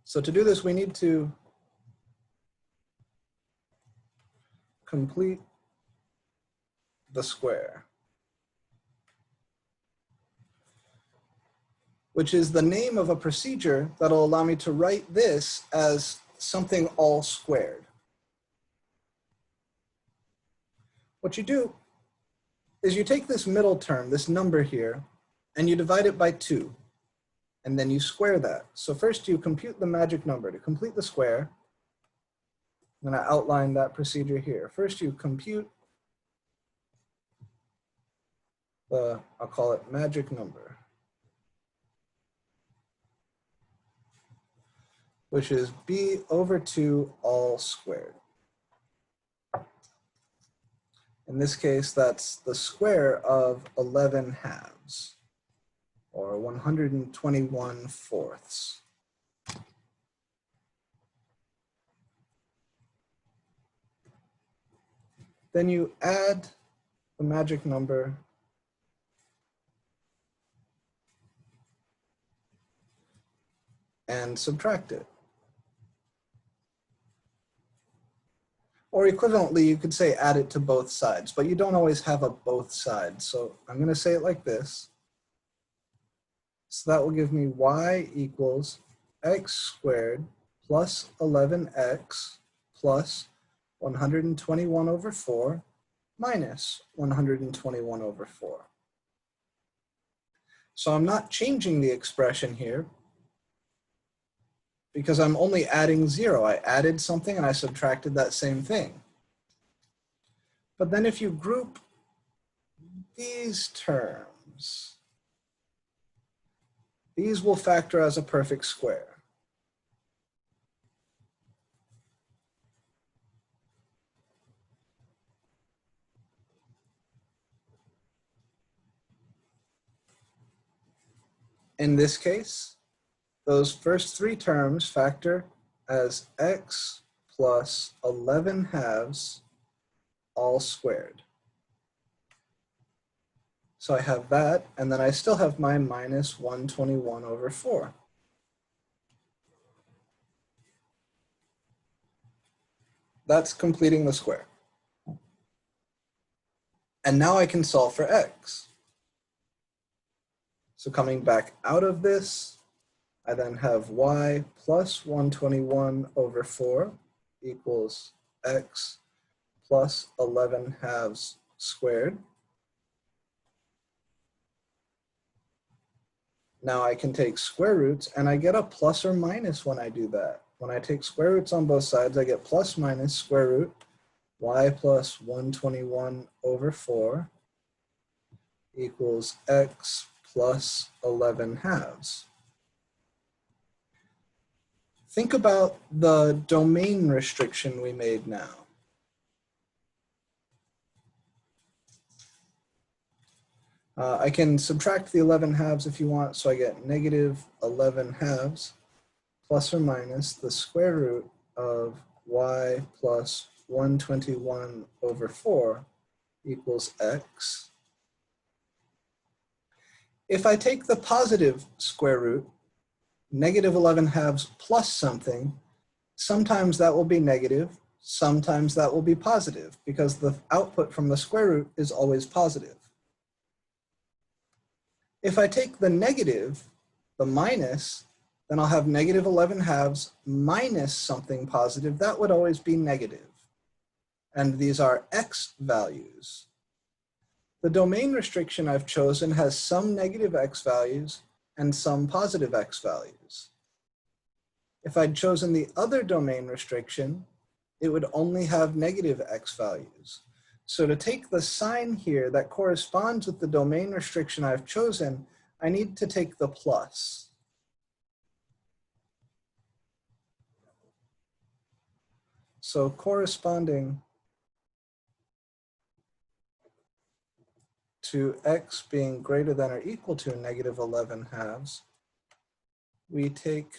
So to do this, we need to complete the square, which is the name of a procedure that'll allow me to write this as something all squared. What you do is you take this middle term, this number here, and you divide it by 2, and then you square that. So first you compute the magic number. To complete the square, I'm going to outline that procedure here. First you compute the, I'll call it magic number, which is b over 2 all squared. In this case, that's the square of 11 halves, or 121 fourths. Then you add the magic number and subtract it. Or equivalently, you could say add it to both sides, but you don't always have a both sides. So I'm going to say it like this. So that will give me y equals x squared plus 11x plus 121 over 4 minus 121 over 4. So I'm not changing the expression here because I'm only adding 0. I added something and I subtracted that same thing. But then if you group these terms, these will factor as a perfect square. In this case, those first 3 terms factor as x plus 11 halves all squared. So I have that, and then I still have my minus 121 over 4. That's completing the square. And now I can solve for x. So coming back out of this, I then have y plus 121 over 4 equals x plus 11 halves squared. Now I can take square roots and I get a plus or minus when I do that. When I take square roots on both sides, I get plus minus square root y plus 121 over 4 equals x plus 11 halves. Think about the domain restriction we made now. I can subtract the 11 halves if you want, so I get negative 11 halves plus or minus the square root of y plus 121 over 4 equals x. If I take the positive square root, negative 11 halves plus something, sometimes that will be negative, sometimes that will be positive, because the output from the square root is always positive. If I take the negative, the minus, then I'll have negative 11 halves minus something positive. That would always be negative. And these are x values. The domain restriction I've chosen has some negative x values and some positive x values. If I'd chosen the other domain restriction, it would only have negative x values. So to take the sign here that corresponds with the domain restriction I've chosen, I need to take the plus. So corresponding to x being greater than or equal to negative 11 halves, we take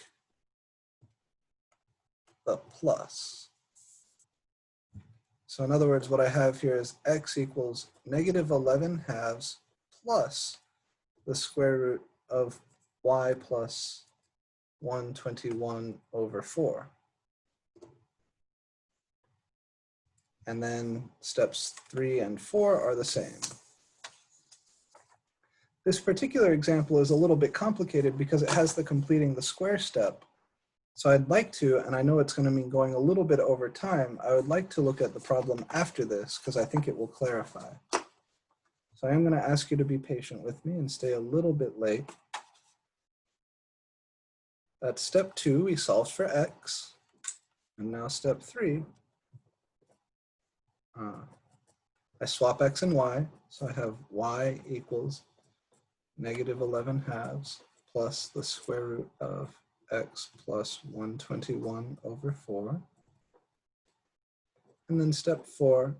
the plus. So in other words, what I have here is x equals negative 11 halves plus the square root of y plus 121 over 4. And then steps 3 and 4 are the same. This particular example is a little bit complicated because it has the completing the square step. So I'd like to, and I know it's going to mean going a little bit over time, I would like to look at the problem after this because I think it will clarify. So I am going to ask you to be patient with me and stay a little bit late. That's step 2, we solved for x. And now step 3, I swap x and y. So I have y equals negative 11 halves plus the square root of x plus 121 over 4. And then step 4,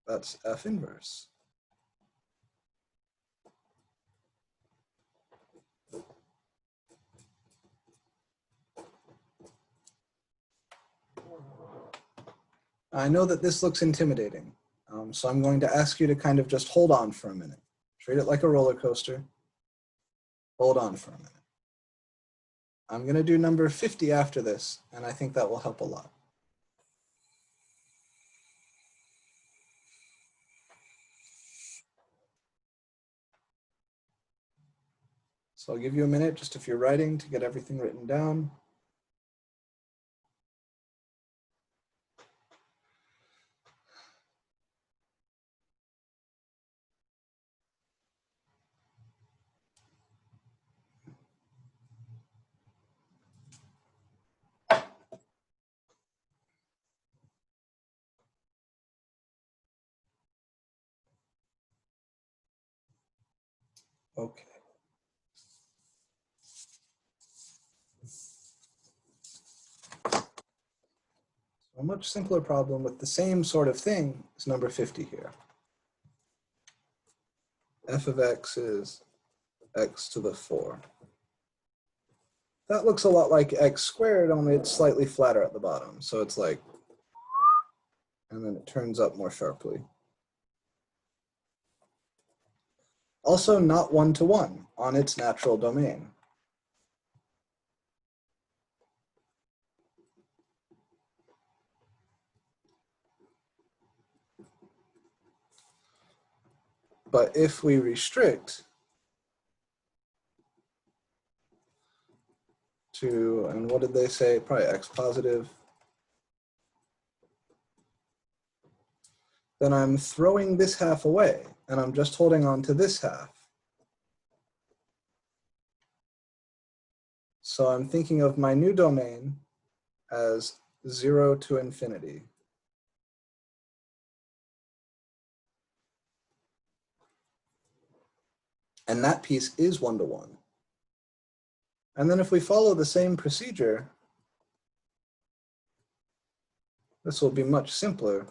that's f inverse. I know that this looks intimidating, so I'm going to ask you to kind of just hold on for a minute. Treat it like a roller coaster. Hold on for a minute. I'm going to do number 50 after this, and I think that will help a lot. So I'll give you a minute, just if you're writing, to get everything written down. Okay. A much simpler problem with the same sort of thing is number 50 here. F of x is x to the 4. That looks a lot like x squared, only it's slightly flatter at the bottom. So it's like, and then it turns up more sharply. Also not 1-to-1 on its natural domain. But if we restrict to, and what did they say? Probably x positive. Then I'm throwing this half away and I'm just holding on to this half. So I'm thinking of my new domain as 0 to infinity. And that piece is 1-to-1. And then if we follow the same procedure, this will be much simpler.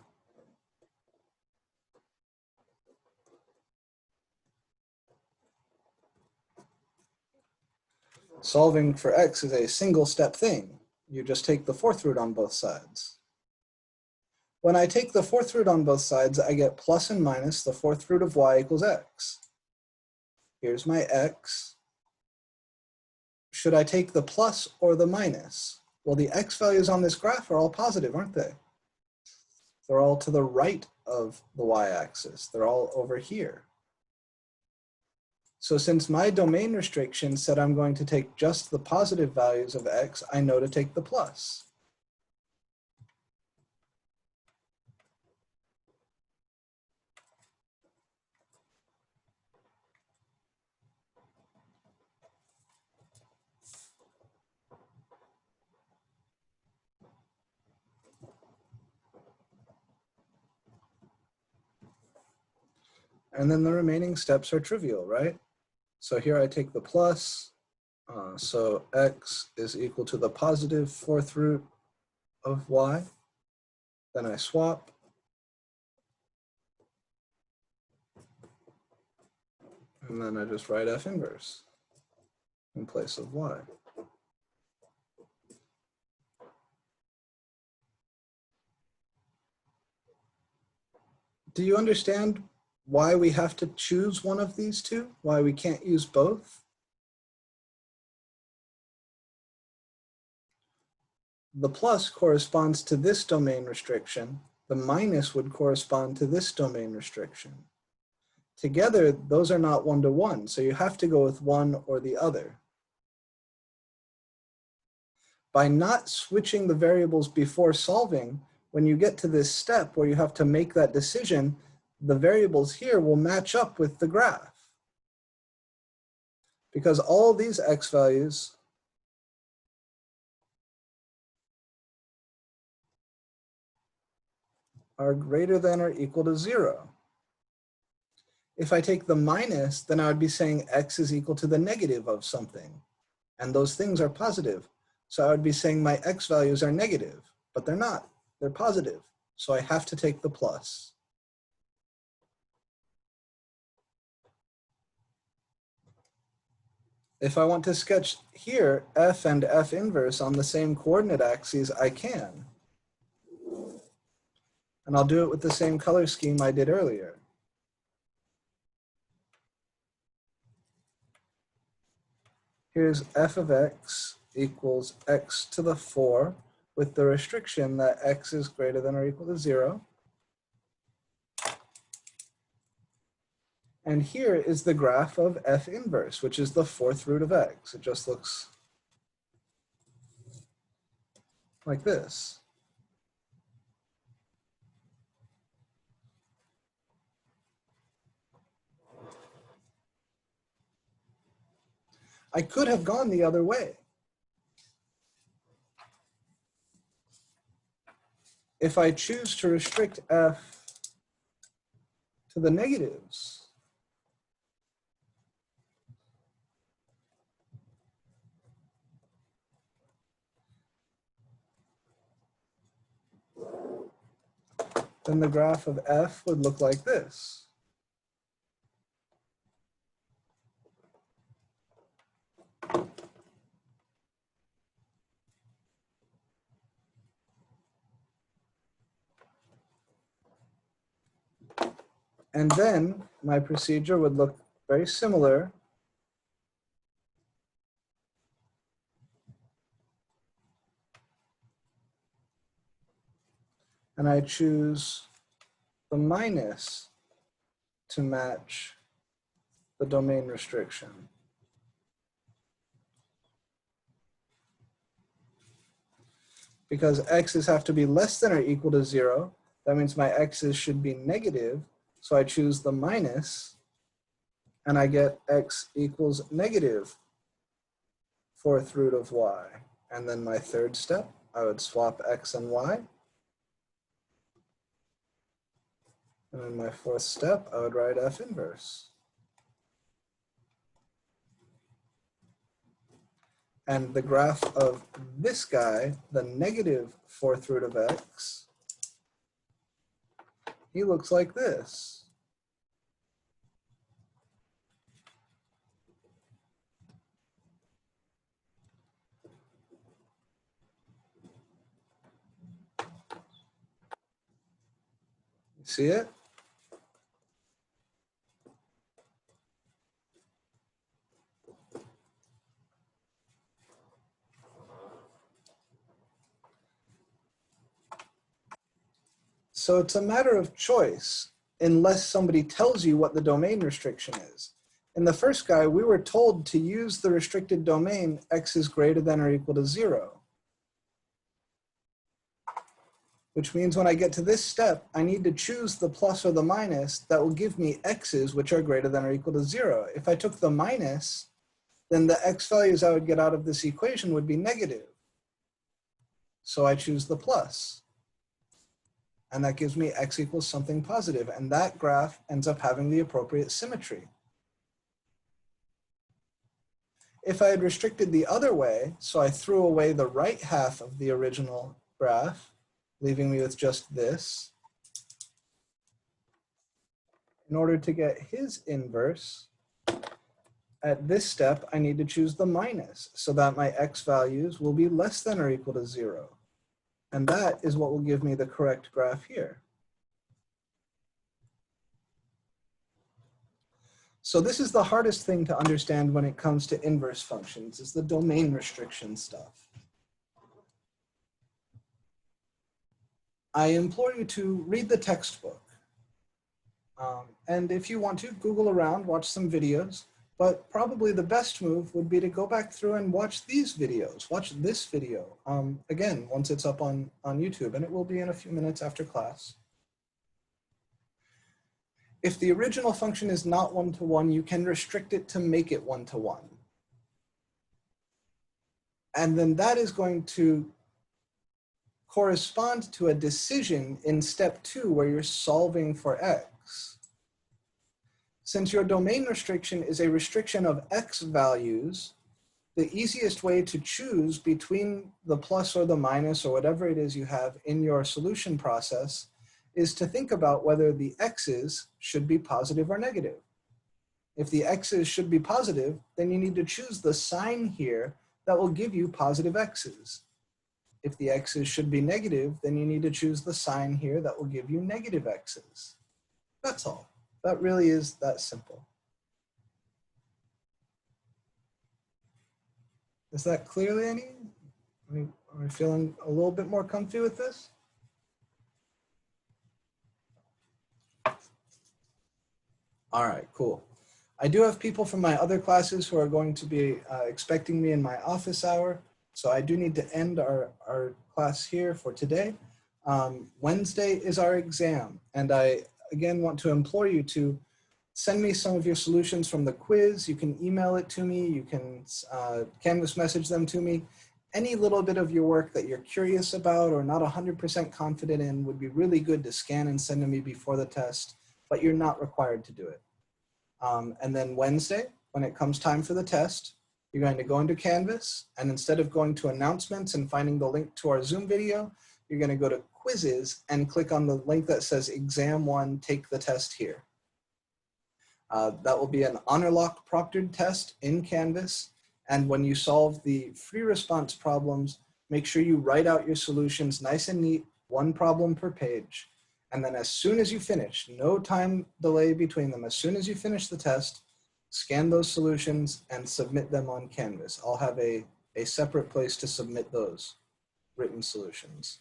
Solving for x is a single step thing. You just take the fourth root on both sides. When I take the fourth root on both sides, I get plus and minus the fourth root of y equals x. Here's my x. Should I take the plus or the minus? Well, the x values on this graph are all positive, aren't they? They're all to the right of the y-axis. They're all over here. So since my domain restriction said I'm going to take just the positive values of x, I know to take the plus. And then the remaining steps are trivial, right? So here I take the plus, so x is equal to the positive fourth root of y. Then I swap. And then I just write f inverse in place of y. Do you understand why we have to choose one of these two? Why we can't use both? The plus corresponds to this domain restriction. The minus would correspond to this domain restriction. Together, those are not one-to-one, so you have to go with one or the other. By not switching the variables before solving, when you get to this step where you have to make that decision, the variables here will match up with the graph. Because all these x values are greater than or equal to 0. If I take the minus, then I would be saying x is equal to the negative of something. And those things are positive. So I would be saying my x values are negative, but they're not. They're positive. So I have to take the plus. If I want to sketch here f and f inverse on the same coordinate axes, I can. And I'll do it with the same color scheme I did earlier. Here's f of x equals x to the 4 with the restriction that x is greater than or equal to 0. And here is the graph of f inverse, which is the fourth root of x. It just looks like this. I could have gone the other way. If I choose to restrict f to the negatives, then the graph of f would look like this. And then my procedure would look very similar. And I choose the minus to match the domain restriction. Because x's have to be less than or equal to 0, that means my x's should be negative. So I choose the minus, and I get x equals negative fourth root of y. And then my third step, I would swap x and y. And in my fourth step, I would write f inverse. And the graph of this guy, the negative fourth root of x, he looks like this. See it? So it's a matter of choice unless somebody tells you what the domain restriction is. In the first guy, we were told to use the restricted domain x is greater than or equal to 0. Which means when I get to this step, I need to choose the plus or the minus that will give me x's which are greater than or equal to 0. If I took the minus, then the x values I would get out of this equation would be negative. So I choose the plus. And that gives me x equals something positive. And that graph ends up having the appropriate symmetry. If I had restricted the other way, so I threw away the right half of the original graph, leaving me with just this. In order to get his inverse, at this step, I need to choose the minus so that my x values will be less than or equal to 0. And that is what will give me the correct graph here. So this is the hardest thing to understand when it comes to inverse functions, is the domain restriction stuff. I implore you to read the textbook. And if you want to, Google around, watch some videos. But probably the best move would be to go back through and watch these videos. Watch this video, again, once it's up on YouTube, and it will be in a few minutes after class. If the original function is not one-to-one, you can restrict it to make it one-to-one. And then that is going to correspond to a decision in step 2 where you're solving for x. Since your domain restriction is a restriction of x values, the easiest way to choose between the plus or the minus or whatever it is you have in your solution process is to think about whether the x's should be positive or negative. If the x's should be positive, then you need to choose the sign here that will give you positive x's. If the x's should be negative, then you need to choose the sign here that will give you negative x's. That's all. That really is that simple. Is that clear, Lanny? Are we feeling a little bit more comfy with this? All right, cool. I do have people from my other classes who are going to be expecting me in my office hour. So I do need to end our class here for today. Wednesday is our exam. And I, again, want to implore you to send me some of your solutions from the quiz. You can email it to me. You can Canvas message them to me. Any little bit of your work that you're curious about or not 100% confident in would be really good to scan and send to me before the test, but you're not required to do it. And then Wednesday, when it comes time for the test, you're going to go into Canvas, and instead of going to announcements and finding the link to our Zoom video, you're going to go to quizzes and click on the link that says exam 1, take the test here. That will be an honor lock proctored test in Canvas. And when you solve the free response problems, make sure you write out your solutions nice and neat, one problem per page. And then as soon as you finish, no time delay between them, as soon as you finish the test, scan those solutions and submit them on Canvas. I'll have a separate place to submit those written solutions.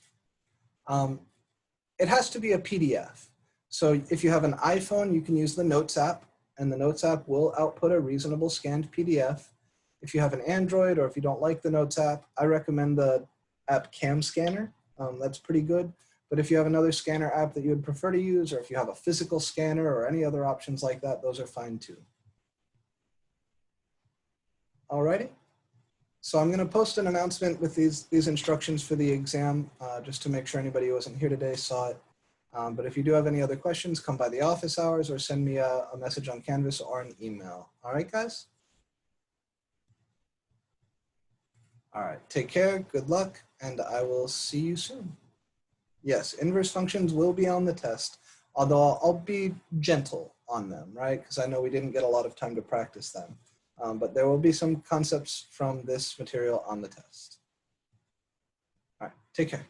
It has to be a PDF. So if you have an iPhone, you can use the Notes app, and the Notes app will output a reasonable scanned PDF. If you have an Android or if you don't like the Notes app, I recommend the app Cam Scanner. That's pretty good. But if you have another scanner app that you would prefer to use, or if you have a physical scanner or any other options like that, those are fine too. Alrighty. So I'm going to post an announcement with these instructions for the exam, just to make sure anybody who wasn't here today saw it. But if you do have any other questions, come by the office hours or send me a message on Canvas or an email. All right, guys? All right, take care, good luck, and I will see you soon. Yes, inverse functions will be on the test, although I'll be gentle on them, right? Because I know we didn't get a lot of time to practice them. But there will be some concepts from this material on the test. All right, take care.